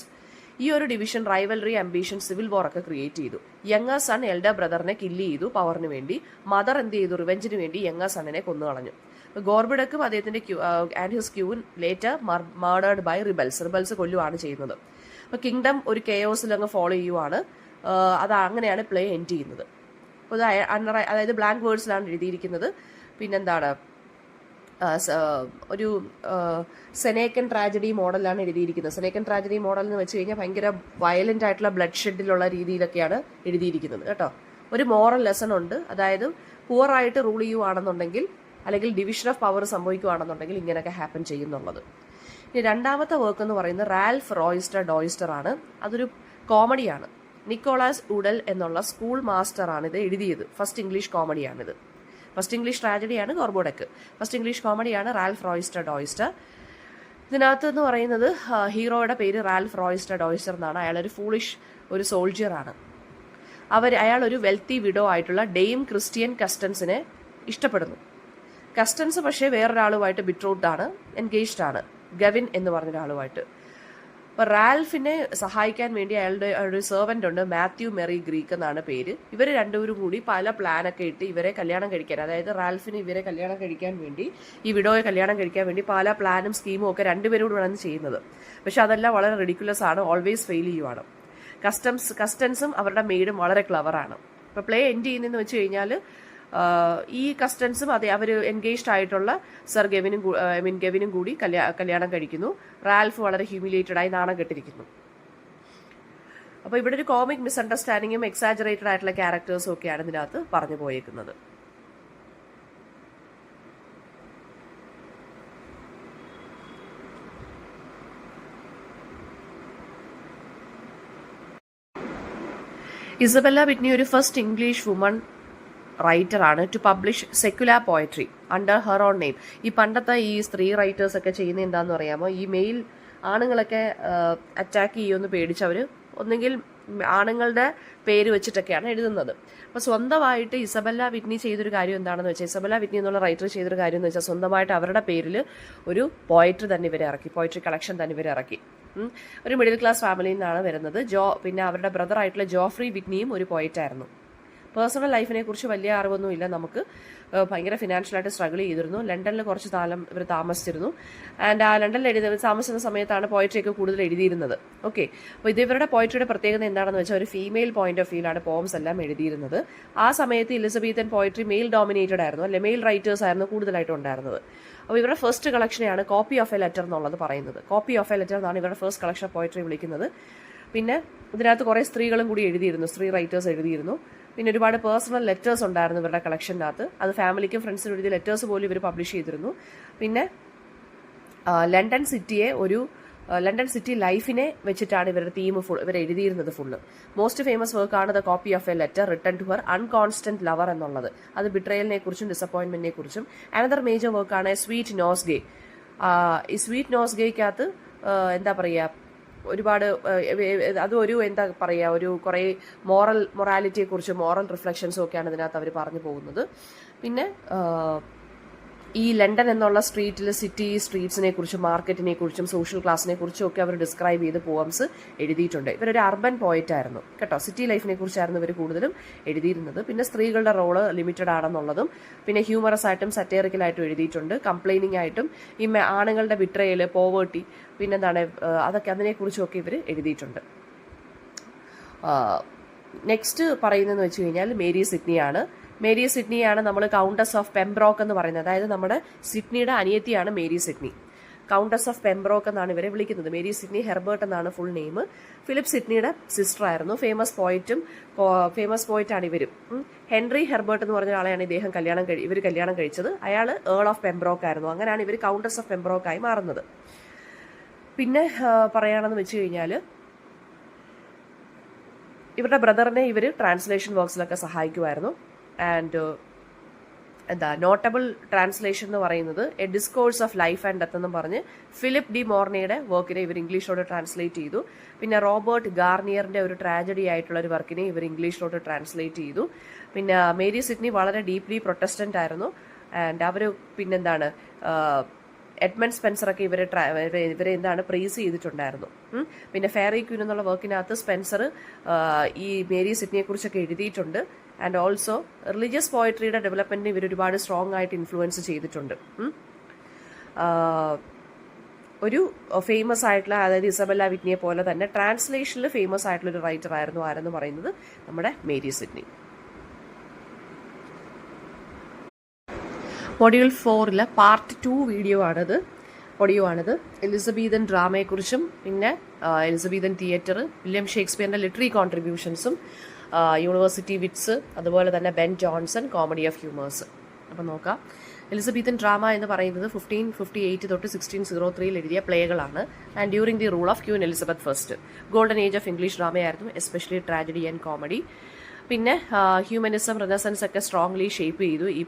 ഈ ഒരു ഡിവിഷൻ റൈവൽറി, അംബീഷൻ, സിവിൽ വാർ ഒക്കെ ക്രിയേറ്റ് ചെയ്തു. യങ്ങർ സൺ എൽഡർ ബ്രദറിനെ കില്ല് ചെയ്തു പവറിന് വേണ്ടി. മദർ എന്ത് ചെയ്തു, റിവെഞ്ചിന് വേണ്ടി യങ്ങർ സണ്ണിനെ കൊന്നു കളഞ്ഞു. ഗോർബുഡക്കും അദ്ദേഹത്തിന്റെ and his queen later murdered by rebels കൊല്ലുവാണ് ചെയ്യുന്നത്. അപ്പൊ കിങ്ഡം ഒരു കെയോസിൽ അങ്ങ് ഫോളോ ചെയ്യുവാണ്. അത് അങ്ങനെയാണ് പ്ലേ എൻഡ് ചെയ്യുന്നത്. അപ്പോൾ അതായത് ബ്ലാങ്ക് വേർഡ്സിലാണ് എഴുതിയിരിക്കുന്നത്. പിന്നെന്താണ്, ഒരു സെനേക്കൻ ട്രാജഡി മോഡലാണ് എഴുതിയിരിക്കുന്നത്. സെനേക്കൻ ട്രാജഡി മോഡൽ എന്ന് വെച്ച് കഴിഞ്ഞാൽ ഭയങ്കര വയലന്റ് ആയിട്ടുള്ള ബ്ലഡ് ഷെഡിലുള്ള രീതിയിലൊക്കെയാണ് എഴുതിയിരിക്കുന്നത് കേട്ടോ. ഒരു മോറൽ ലെസൺ ഉണ്ട്. അതായത് പുവറായിട്ട് റൂൾ ചെയ്യുവാണെന്നുണ്ടെങ്കിൽ അല്ലെങ്കിൽ ഡിവിഷൻ ഓഫ് പവർ സംഭവിക്കുകയാണെന്നുണ്ടെങ്കിൽ ഇങ്ങനെയൊക്കെ ഹാപ്പൻ ചെയ്യുന്നുള്ളത്. ഇനി രണ്ടാമത്തെ വർക്ക് എന്ന് പറയുന്നത് റാൽഫ് റോയിസ്റ്റർ ആണ്. അതൊരു കോമഡിയാണ്. നിക്കോളാസ് ഉഡൽ എന്നുള്ള സ്കൂൾ മാസ്റ്ററാണ് ഇത് എഴുതിയത്. ഫസ്റ്റ് ഇംഗ്ലീഷ് കോമഡിയാണിത്. ഫസ്റ്റ് ഇംഗ്ലീഷ് ട്രാജഡിയാണ് ഗോർബോഡെക്ക്. ഫസ്റ്റ് ഇംഗ്ലീഷ് കോമഡിയാണ് റാൽഫ് റോയിസ്റ്റർ. ഇതിനകത്ത് എന്ന് പറയുന്നത് ഹീറോയുടെ പേര് റാൽഫ് റോയിസ്റ്റർ എന്നാണ്. അയാളൊരു ഫൂളിഷ് ഒരു സോൾജിയറാണ്. അയാൾ ഒരു വെൽത്തി വിഡോ ആയിട്ടുള്ള ഡെയിം ക്രിസ്ത്യൻ കസ്റ്റൻസിനെ ഇഷ്ടപ്പെടുന്നു. കസ്റ്റൻസ് പക്ഷേ വേറൊരാളുമായിട്ട് ബിട്രൂട്ട് ആണ്, എൻഗേജ്ഡ് ആണ്, ഗവിൻ എന്ന് പറഞ്ഞ ഒരാളുമായിട്ട്. അപ്പോൾ റാൽഫിനെ സഹായിക്കാൻ വേണ്ടി അയാളുടെ ഒരു സെർവൻ്റ് ഉണ്ട്, മാത്യു മെറി ഗ്രീക്ക് എന്നാണ് പേര്. ഇവർ രണ്ടുപേരും കൂടി പല പ്ലാനൊക്കെ ഇട്ട് ഇവരെ കല്യാണം കഴിക്കാൻ, അതായത് റാൽഫിന് ഇവരെ കല്യാണം കഴിക്കാൻ വേണ്ടി, ഈ വിഡോയെ കല്യാണം കഴിക്കാൻ വേണ്ടി പല പ്ലാനും സ്കീമും ഒക്കെ രണ്ടുപേരും കൂടെയാണ് ചെയ്യുന്നത്. പക്ഷെ അതെല്ലാം വളരെ റിഡിക്കുലസ് ആണ്, ഓൾവേസ് ഫെയിൽ ചെയ്യുവാണ്. കസ്റ്റൻസും അവരുടെ മെയ്ഡും വളരെ ക്ലവറാണ്. ഇപ്പോൾ പ്ലേ എൻഡ് ചെയ്യുന്നതെന്ന് വെച്ച് കഴിഞ്ഞാൽ ഈ കസ്റ്റൻസും അവർ എൻഗേജ്ഡ് ആയിട്ടുള്ള ഗെവിനും കൂടി കല്യാണം കഴിക്കുന്നു. റാൽഫ് വളരെ ഹ്യൂമിലിയേറ്റഡ് ആയി നാണം കെട്ടിരിക്കുന്നു. അപ്പോൾ ഇവിടെ ഒരു കോമിക് മിസ്അണ്ടർസ്റ്റാൻഡിങ്ങും എക്സാജറേറ്റഡ് ആയിട്ടുള്ള ക്യാരക്ടേഴ്സും ഒക്കെയാണ് ഇതിനകത്ത് പറഞ്ഞു പോയേക്കുന്നത്. ഇസബെല്ല വിറ്റ്നി ഒരു ഫസ്റ്റ് ഇംഗ്ലീഷ് വുമൺ റൈറ്ററാണ് to publish secular poetry under her own name. ഈ പണ്ടത്തെ ഈ സ്ത്രീ റൈറ്റേഴ്സ് ഒക്കെ ചെയ്യുന്നത് എന്താണെന്ന് അറിയാമോ? ഈ മെയിൽ ആണുങ്ങളൊക്കെ അറ്റാക്ക് ചെയ്യുമെന്ന് പേടിച്ചവർ ഒന്നെങ്കിൽ ആണുങ്ങളുടെ പേര് വെച്ചിട്ടൊക്കെയാണ് എഴുതുന്നത്. അപ്പോൾ സ്വന്തമായിട്ട് ഇസബെല്ല വിറ്റ്നി ചെയ്തൊരു കാര്യം എന്താണെന്ന് വെച്ചാൽ, ഇസബെല്ല വിറ്റ്നി എന്നുള്ള റൈറ്റർ ചെയ്തൊരു കാര്യം എന്ന് വെച്ചാൽ സ്വന്തമായിട്ട് അവരുടെ പേരിൽ ഒരു പോയട്രി തന്നെ ഇവരെ ഇറക്കി, പോയട്രി കളക്ഷൻ തന്നെ ഇവരെ ഇറക്കി. ഒരു മിഡിൽ ക്ലാസ് ഫാമിലിയിൽ നിന്നാണ് വരുന്നത്. പിന്നെ അവരുടെ ബ്രദർ ആയിട്ടുള്ള ജോഫ്രി വിറ്റ്നിയും ഒരു പോയറ്റായിരുന്നു. പേഴ്സണൽ ലൈഫിനെ കുറിച്ച് വലിയ അറിവൊന്നുമില്ല നമുക്ക്. ഭയങ്കര ഫിനാൻഷ്യലായിട്ട് സ്ട്രഗിൾ ചെയ്തിരുന്നു. ലണ്ടനിൽ കുറച്ച് കാലം ഇവർ താമസിച്ചിരുന്നു. ആൻഡ് ആ ലണ്ടനിൽ താമസിക്കുന്ന സമയത്താണ് പോയട്രിയൊക്കെ കൂടുതൽ എഴുതിയിരുന്നത്. ഓക്കെ, അപ്പോൾ ഇവരുടെ പോയട്രിയുടെ പ്രത്യേകത എന്താണെന്ന് വെച്ചാൽ ഒരു ഫീമെയിൽ പോയിന്റ് ഓഫ് വ്യൂലാണ് പോംസ് എല്ലാം എഴുതിയിരുന്നത്. ആ സമയത്ത് എലിസബത്തൻ പോയട്രി മെയിൽ ഡോമിനേറ്റഡ് ആയിരുന്നു, അല്ലെ മെയിൽ റൈറ്റേഴ്സ് ആയിരുന്നു കൂടുതലായിട്ട് ഉണ്ടായിരുന്നത്. അപ്പോൾ ഇവരുടെ ഫസ്റ്റ് കളക്ഷനെയാണ് കോപ്പി ഓഫ് എ ലെറ്റർ എന്നുള്ളത് പറയുന്നത്. കോപ്പി ഓഫ് എ ലെറ്റർ എന്നാണ് ഇവരുടെ ഫസ്റ്റ് കളക്ഷൻ ഓഫ് പോയട്രി വിളിക്കുന്നത്. പിന്നെ ഇതിനകത്ത് കുറേ സ്ത്രീകളും കൂടി എഴുതിയിരുന്നു, സ്ത്രീ റൈറ്റേഴ്സ് എഴുതിയിരുന്നു. പിന്നെ ഒരുപാട് പേഴ്സണൽ ലെറ്റേഴ്സ് ഉണ്ടായിരുന്നു ഇവരുടെ കളക്ഷനകത്ത്. അത് ഫാമിലിക്കും ഫ്രണ്ട്സിനും എഴുതിയ ലെറ്റേഴ്സ് പോലും ഇവർ പബ്ലിഷ് ചെയ്തിരുന്നു. പിന്നെ ലണ്ടൻ സിറ്റി ലൈഫിനെ വെച്ചിട്ടാണ് ഇവരുടെ തീം ഇവർ എഴുതിയിരുന്നത് ഫുള്ള്. മോസ്റ്റ് ഫേമസ് വർക്കാണ് the copy of a letter written to her unconstant lover എന്നുള്ളത്. അത് ബിട്രയലിനെ കുറിച്ചും ഡിസപ്പോയിൻമെന്റിനെ കുറിച്ചും. അനദർ മേജർ വർക്കാണ് സ്വീറ്റ് നോസ് ഗേ. ഈ സ്വീറ്റ് നോസ് ഗേക്കകത്ത് എന്താ പറയുക, ഒരുപാട് അതൊരു എന്താ പറയുക, ഒരു കുറേ മൊറാലിറ്റിയെക്കുറിച്ചും മോറൽ റിഫ്ലക്ഷൻസും ഒക്കെയാണ് ഇതിനകത്ത് അവർ പറഞ്ഞു പോകുന്നത്. പിന്നെ ഈ ലണ്ടൻ എന്നുള്ള സ്ട്രീറ്റ്സിനെ കുറിച്ചും മാർക്കറ്റിനെ കുറിച്ചും സോഷ്യൽ ക്ലാസിനെ കുറിച്ചും ഒക്കെ അവർ ഡിസ്ക്രൈബ് ചെയ്ത് പോംസ് എഴുതിയിട്ടുണ്ട്. ഇവരൊരു അർബൻ പോയിറ്റ് ആയിരുന്നു കേട്ടോ. സിറ്റി ലൈഫിനെ കുറിച്ചായിരുന്നു ഇവർ കൂടുതലും എഴുതിയിരുന്നത്. പിന്നെ സ്ത്രീകളുടെ റോള് ലിമിറ്റഡ് ആണെന്നുള്ളതും, പിന്നെ ഹ്യൂമറസ് ആയിട്ടും സറ്റേറിക്കലായിട്ടും എഴുതിയിട്ടുണ്ട്. കംപ്ലൈനിങ് ആയിട്ടും ഈ ആണുങ്ങളുടെ ബിട്രയൽ, പോവേർട്ടി, പിന്നെന്താണ് അതൊക്കെ അതിനെക്കുറിച്ചുമൊക്കെ ഇവർ എഴുതിയിട്ടുണ്ട്. നെക്സ്റ്റ് പറയുന്നതെന്ന് വെച്ച് കഴിഞ്ഞാൽ മേരി സിഡ്നിയാണ് നമ്മൾ കൗണ്ടസ് ഓഫ് പെംബ്രോക്ക് എന്ന് പറയുന്നത്. അതായത് നമ്മുടെ സിഡ്നിയുടെ അനിയത്തിയാണ് Mary Sidney. Countess of Pembroke എന്നാണ് ഇവരെ വിളിക്കുന്നത്. മേരി സിഡ്നി ഹെർബർട്ട് എന്നാണ് ഫുൾ നെയിം. ഫിലിപ്പ് സിഡ്നിയുടെ സിസ്റ്റർ ആയിരുന്നു. ഫേമസ് പോയിറ്റാണ് ഇവരും. ഹെൻറി ഹെർബർട്ട് എന്ന് പറഞ്ഞ ആളെയാണ് ഇവർ കല്യാണം കഴിച്ചത്. അയാൾ ഏൾ ഓഫ് പെംബ്രോക്ക് ആയിരുന്നു. അങ്ങനെയാണ് ഇവർ കൗണ്ടസ് ഓഫ് പെംബ്രോക്കായി മാറുന്നത്. പിന്നെ പറയുകയാണെന്ന് വെച്ച് കഴിഞ്ഞാൽ ഇവരുടെ ബ്രദറിനെ ഇവർ ട്രാൻസ്ലേഷൻ വർക്ക്സിലൊക്കെ സഹായിക്കുമായിരുന്നു. ആൻഡ് നോട്ടബിൾ ട്രാൻസ്ലേഷൻ എന്ന് പറയുന്നത് A discourse of life and death എന്നും പറഞ്ഞ് ഫിലിപ്പ് ഡി മോർണിയുടെ വർക്കിനെ ഇവർ ഇംഗ്ലീഷിലോട്ട് ട്രാൻസ്ലേറ്റ് ചെയ്തു. പിന്നെ റോബർട്ട് ഗാർണിയറിന്റെ ഒരു ട്രാജഡി ആയിട്ടുള്ള ഒരു വർക്കിനെ ഇവർ ഇംഗ്ലീഷിലോട്ട് ട്രാൻസ്ലേറ്റ് ചെയ്തു. പിന്നെ മേരി സിഡ്നി വളരെ ഡീപ്ലി പ്രൊട്ടസ്റ്റന്റ് ആയിരുന്നു. ആൻഡ് അവർ പിന്നെന്താണ് എഡ്മണ്ട് സ്പെൻസറൊക്കെ ഇവരെ എന്താണ് പ്രൈസ് ചെയ്തിട്ടുണ്ടായിരുന്നു. പിന്നെ ഫെയറി ക്വീൻ എന്നുള്ള വർക്കിനകത്ത് സ്പെൻസർ ഈ മേരി സിഡ്നിയെ കുറിച്ചൊക്കെ എഴുതിയിട്ടുണ്ട്. ആൻഡ് ഓൾസോ റിലീജിയസ് പോയട്രിയുടെ ഡെവലപ്മെന്റിന് ഇവർ ഒരുപാട് സ്ട്രോങ് ആയിട്ട് ഇൻഫ്ലുവൻസ് ചെയ്തിട്ടുണ്ട്. ഒരു ഫേമസ് ആയിട്ടുള്ള, അതായത് ഇസബെല്ല വിറ്റ്നിയെ പോലെ തന്നെ ട്രാൻസ്ലേഷനിൽ ഫേമസ് ആയിട്ടുള്ള ഒരു റൈറ്റർ ആരെന്ന് പറയുന്നത് നമ്മുടെ Mary Sidney. Module 4 part 2 video ആണിത്. എലിസബത്തൻ ഡ്രാമയെക്കുറിച്ചും പിന്നെ എലിസബത്തൻ തിയേറ്റർ, വില്യം ഷേക്സ്പിയറിന്റെ ലിറ്റററി കോൺട്രിബ്യൂഷൻസും യൂണിവേഴ്സിറ്റി വിറ്റ്സ്, അതുപോലെ തന്നെ Ben Jonson, comedy of humours. അപ്പം നോക്കാം. എലിസബത്തൻ ഡ്രാമ എന്ന് പറയുന്നത് 1558 തൊട്ട് 1603 എഴുതിയ പ്ലേകളാണ്. And during the rule of Queen Elizabeth first. Golden age of English ഡ്രാമയായിരുന്നു, എസ്പെഷ്യലി ട്രാജഡി ആൻഡ് കോമഡി. പിന്നെ ഹ്യൂമനിസം, റെനസൻസ് ഒക്കെ സ്ട്രോങ്ലി ഷേപ്പ് ചെയ്തു ഈ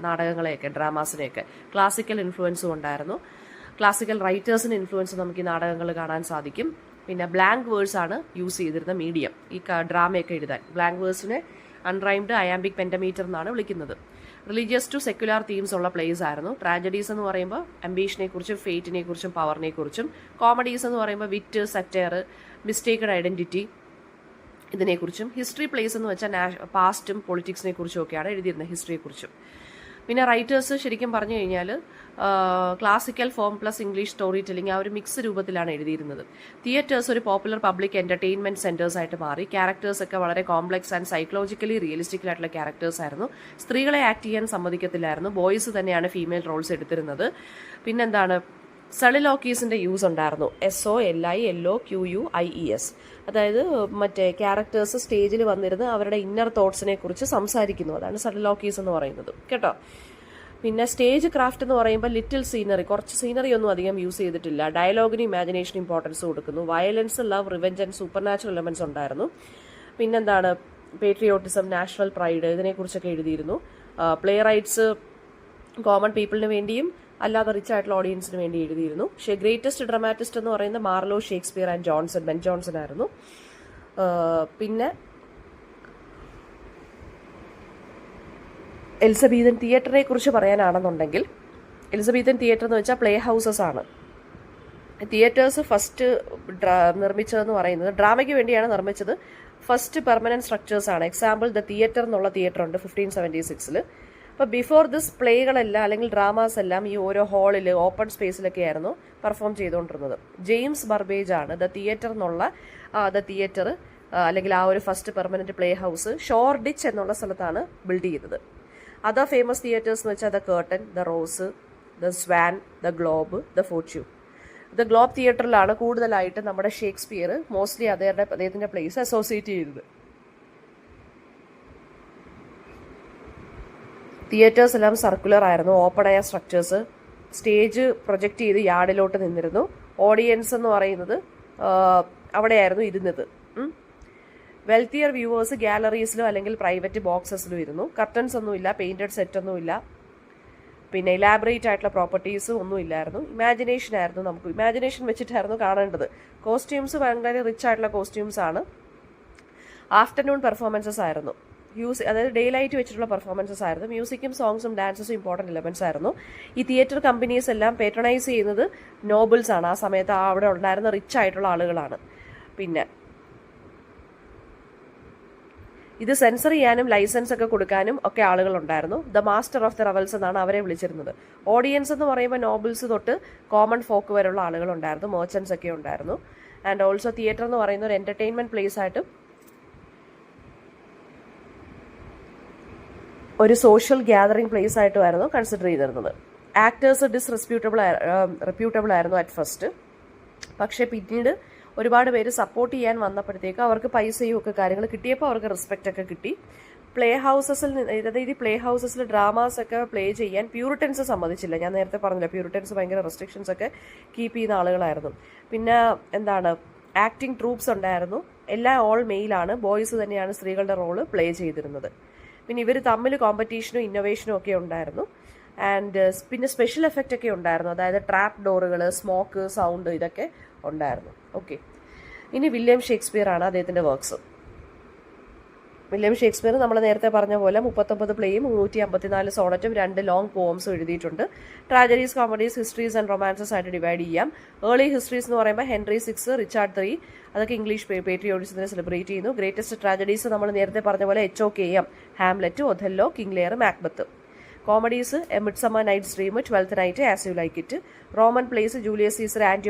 നാടകങ്ങളെയൊക്കെ, ഡ്രാമാസിനെയൊക്കെ. ക്ലാസിക്കൽ ഇൻഫ്ലുവൻസും ഉണ്ടായിരുന്നു. ക്ലാസിക്കൽ റൈറ്റേഴ്സിന് ഇൻഫ്ലുവൻസ് നമുക്ക് ഈ നാടകങ്ങൾ കാണാൻ സാധിക്കും. പിന്നെ ബ്ലാങ്ക് വേഴ്സ് ആണ് യൂസ് ചെയ്തിരുന്ന മീഡിയം ഈ ഡ്രാമയൊക്കെ എഴുതാൻ. ബ്ലാങ്ക് വേഴ്സിനെ അൺറൈംഡ് അയാംബിക് പെൻറ്റമീറ്റർ എന്നാണ് വിളിക്കുന്നത്. റിലീജിയസ് ടു സെക്യുലർ തീംസ് ഉള്ള പ്ലേസ് ആയിരുന്നു. ട്രാജഡീസ് എന്ന് പറയുമ്പോൾ അംബീഷനെ കുറിച്ചും ഫേറ്റിനെ കുറിച്ചും പവറിനെ കുറിച്ചും. കോമഡീസ് എന്ന് പറയുമ്പോൾ വിറ്റ്, സറ്റയർ, മിസ്റ്റേക്കഡ് ഐഡന്റിറ്റി ഇതിനെക്കുറിച്ചും. ഹിസ്റ്ററി പ്ലേസ് എന്ന് വെച്ചാൽ പാസ്റ്റും പൊളിറ്റിക്സിനെ കുറിച്ചും ഒക്കെയാണ് എഴുതിയിരുന്നത്, ഹിസ്റ്ററിയെക്കുറിച്ചും. പിന്നെ റൈറ്റേഴ്സ് ശരിക്കും പറഞ്ഞു കഴിഞ്ഞാൽ classical form plus English story telling ആ ഒരു മിക്സ് രൂപത്തിലാണ് എഴുതിയിരുന്നത്. തിയേറ്റേഴ്സ് ഒരു പോപ്പുലർ പബ്ലിക് എന്റർടൈൻമെന്റ് സെന്റേഴ്സ് ആയിട്ട് മാറി. ക്യാരക്ടേഴ്സ് ഒക്കെ വളരെ കോംപ്ലക്സ് ആൻഡ് സൈക്കോളജിക്കലി റിയലിസ്റ്റിക് ആയിട്ടുള്ള ക്യാരക്ടേഴ്സ് ആയിരുന്നു. സ്ത്രീകളെ ആക്ട് ചെയ്യാൻ സമ്മതിക്കത്തില്ലായിരുന്നു. ബോയ്സ് തന്നെയാണ് ഫീമെയിൽ റോൾസ് എടുത്തിരുന്നത്. പിന്നെന്താണ്, സളിലോക്കീസിന്റെ യൂസ് ഉണ്ടായിരുന്നു. SOLILOQUIES. അതായത് മറ്റേ ക്യാരക്ടേഴ്സ് സ്റ്റേജിൽ വന്നിരുന്ന് അവരുടെ ഇന്നർ തോട്ട്സിനെ കുറിച്ച് സംസാരിക്കുന്നു. അതാണ് സളിലോക്കീസ് എന്ന് പറയുന്നത് കേട്ടോ. പിന്നെ സ്റ്റേജ് ക്രാഫ്റ്റ് എന്ന് പറയുമ്പോൾ ലിറ്റിൽ സീനറി, കുറച്ച് സീനറി ഒന്നും അധികം യൂസ് ചെയ്തിട്ടില്ല. ഡയലോഗിന് ഇമാജിനേഷൻ ഇമ്പോർട്ടൻസ് കൊടുക്കുന്നു. Violence, love, revenge and super natural elements ഉണ്ടായിരുന്നു. പിന്നെന്താണ്, പേട്രിയോട്ടിസം, നാഷണൽ പ്രൈഡ് ഇതിനെക്കുറിച്ചൊക്കെ എഴുതിയിരുന്നു. പ്ലേ റൈറ്റ്സ് കോമൺ പീപ്പിളിന് വേണ്ടിയും അല്ലാതെ റിച്ച് ആയിട്ടുള്ള ഓഡിയൻസിന് വേണ്ടി എഴുതിയിരുന്നു. പക്ഷേ ഗ്രേറ്റസ്റ്റ് ഡ്രമാറ്റിസ്റ്റ് എന്ന് പറയുന്നത് Marlowe, Shakespeare and Jonson, Ben Jonson ആയിരുന്നു. പിന്നെ എലിസബത്തൻ തിയേറ്ററിനെ കുറിച്ച് പറയാനാണെന്നുണ്ടെങ്കിൽ, എലിസബത്തൻ തിയേറ്റർ എന്ന് വെച്ചാൽ പ്ലേ ഹൗസസ് ആണ്. തിയേറ്റേഴ്സ് ഫസ്റ്റ് നിർമ്മിച്ചതെന്ന് പറയുന്നത് ഡ്രാമയ്ക്ക് വേണ്ടിയാണ് നിർമ്മിച്ചത്. ഫസ്റ്റ് പെർമനന്റ് സ്ട്രക്ചേഴ്സ് ആണ്. എക്സാമ്പിൾ ദ തിയേറ്റർ എന്നുള്ള തിയേറ്റർ ഉണ്ട് 1576. അപ്പോൾ ബിഫോർ ദിസ് പ്ലേകളെല്ലാം അല്ലെങ്കിൽ ഡ്രാമാസ് എല്ലാം ഈ ഓരോ ഹാളിൽ ഓപ്പൺ സ്പേസിലൊക്കെ ആയിരുന്നു പെർഫോം ചെയ്തുകൊണ്ടിരുന്നത്. ജെയിംസ് ബർബേജ് ആണ് ദ തിയേറ്റർ എന്നുള്ള തിയേറ്റർ അല്ലെങ്കിൽ ആ ഒരു first permanent playhouse Shoreditch എന്നുള്ള സ്ഥലത്താണ് ബിൽഡ് ചെയ്തത്. അതർ ഫേമസ് തിയേറ്റേഴ്സ് എന്ന് വെച്ചാൽ the Curtain, the Rose, the Swan, the Globe, the Fortune. The Globe തിയേറ്ററിലാണ് കൂടുതലായിട്ട് നമ്മുടെ ഷേക്സ്പിയർ മോസ്റ്റ്ലി അദ്ദേഹത്തിന്റെ പ്ലേസ് അസോസിയേറ്റ് ചെയ്തത്. തിയേറ്റേഴ്സ് എല്ലാം സർക്കുലർ ആയിരുന്നു, ഓപ്പൺ ആയ സ്ട്രക്ചേഴ്സ്. സ്റ്റേജ് പ്രൊജക്റ്റ് ചെയ്ത് യാർഡിലോട്ട് നിന്നിരുന്നു. ഓഡിയൻസ് എന്ന് പറയുന്നത് അവിടെയായിരുന്നു ഇരുന്നത്. വെൽത്തിയർ വ്യൂവേഴ്സ് ഗാലറീസിലോ അല്ലെങ്കിൽ പ്രൈവറ്റ് ബോക്സസിലോ ഇരുന്നു. കർട്ടൻസ് ഒന്നുമില്ല, പെയിന്റഡ് സെറ്റ് ഒന്നുമില്ല, പിന്നെ ഇലാബറേറ്റ് ആയിട്ടുള്ള പ്രോപ്പർട്ടീസ് ഒന്നും ഇല്ലായിരുന്നു. ഇമാജിനേഷൻ ആയിരുന്നു, നമുക്ക് ഇമാജിനേഷൻ വെച്ചിട്ടായിരുന്നു കാണേണ്ടത്. കോസ്റ്റ്യൂംസ് ഭയങ്കര റിച്ച് ആയിട്ടുള്ള കോസ്റ്റ്യൂംസ് ആണ്. ആഫ്റ്റർനൂൺ പെർഫോമൻസസ് ആയിരുന്നു, അതായത് ഡേ ലൈറ്റ് വെച്ചിട്ടുള്ള പെർഫോമൻസസ് ആയിരുന്നു. മ്യൂസിക്കും സോങ്സും ഡാൻസസും ഇമ്പോർട്ടൻറ്റ് എലമെന്റ്സ് ആയിരുന്നു. ഈ തിയേറ്റർ കമ്പനീസ് എല്ലാം പേട്രണൈസ് ചെയ്യുന്നത് നോബിൾസ് ആണ്. ആ സമയത്ത് അവിടെ ഉണ്ടായിരുന്ന റിച്ച് ആയിട്ടുള്ള ആളുകളാണ്. പിന്നെ ഇത് സെൻസർ ചെയ്യാനും ലൈസൻസ് ഒക്കെ കൊടുക്കാനും ഒക്കെ ആളുകളുണ്ടായിരുന്നു. ദ മാസ്റ്റർ ഓഫ് ദ റവൽസ് എന്നാണ് അവരെ വിളിച്ചിരുന്നത്. ഓഡിയൻസ് എന്ന് പറയുമ്പോൾ നോബിൾസ് തൊട്ട് കോമൺ ഫോക്ക് വരെയുള്ള ആളുകളുണ്ടായിരുന്നു, മെർച്ചൻസ് ഒക്കെ ഉണ്ടായിരുന്നു. ആൻഡ് ഓൾസോ തിയേറ്റർ എന്ന് പറയുന്ന ഒരു എന്റർടൈൻമെന്റ് പ്ലേസ് ആയിട്ട് ഒരു സോഷ്യൽ ഗ്യാതറിംഗ് പ്ലേസ് ആയിട്ടുമായിരുന്നു കൺസിഡർ ചെയ്തിരുന്നത്. ആക്ടേഴ്സ് റെപ്യൂട്ടബിൾ ആയിരുന്നു അറ്റ് ഫസ്റ്റ്. പക്ഷേ പിന്നീട് ഒരുപാട് പേര് സപ്പോർട്ട് ചെയ്യാൻ വന്നപ്പോഴത്തേക്ക് അവർക്ക് പൈസയും ഒക്കെ കാര്യങ്ങൾ കിട്ടിയപ്പോൾ അവർക്ക് റെസ്പെക്റ്റ് ഒക്കെ കിട്ടി. പ്ലേ ഹൗസസിൽ അതായത് ഈ പ്ലേ ഹൗസസിൽ ഡ്രാമാസ് ഒക്കെ പ്ലേ ചെയ്യാൻ പ്യൂരിറ്റൻസ് സമ്മതിച്ചില്ല. ഞാൻ നേരത്തെ പറഞ്ഞില്ല, പ്യൂരിറ്റൻസ് ഭയങ്കര റെസ്ട്രിക്ഷൻസ് ഒക്കെ കീപ്പ് ചെയ്യുന്ന ആളുകളായിരുന്നു. പിന്നെ ആക്ടിങ് ട്രൂപ്സ് ഉണ്ടായിരുന്നു. എല്ലാം ഓൾ മെയിലാണ്, ബോയ്സ് തന്നെയാണ് സ്ത്രീകളുടെ റോള് പ്ലേ ചെയ്തിരുന്നത്. പിന്നെ ഇവർ തമ്മിൽ കോമ്പറ്റീഷനും ഇന്നോവേഷനും ഒക്കെ ഉണ്ടായിരുന്നു. ആൻഡ് പിന്നെ സ്പെഷ്യൽ എഫക്റ്റ് ഒക്കെ ഉണ്ടായിരുന്നു, അതായത് ട്രാപ്പ് ഡോറുകൾ, സ്മോക്ക്, സൗണ്ട് ഇതൊക്കെ ഉണ്ടായിരുന്നു. ഓക്കെ, ഇനി വില്യം ഷേക്സ്പിയർ ആണ് അദ്ദേഹത്തിന്റെ വർക്ക്സ്. വില്യം ഷേക്സ്പിയർ നമ്മൾ നേരത്തെ പറഞ്ഞ പോലെ 39 പ്ലേയും 154 സോണറ്റും 2 ലോങ് പോംസും എഴുതിയിട്ടുണ്ട്. Tragedies, comedies, histories and romances ആയിട്ട് ഡിവൈഡ് ചെയ്യാം. ഏർലി ഹിസ്റ്ററീസ് എന്ന് പറയുമ്പോൾ ഹെൻറി 6, റിച്ചാർഡ് 3 അതൊക്കെ ഇംഗ്ലീഷ് പേട്രിയോട്ടിസത്തിനെ സെലിബ്രേറ്റ് ചെയ്യുന്നു. ഗ്രേറ്റസ്റ്റ് ട്രാജഡീസ് നമ്മൾ നേരത്തെ പറഞ്ഞ പോലെ HOKM, Hamlet, Othello, King Lear, Macbeth. Comedies Midsummer nights dream, 12th night, as you like It. Roman plays Julius Caesar,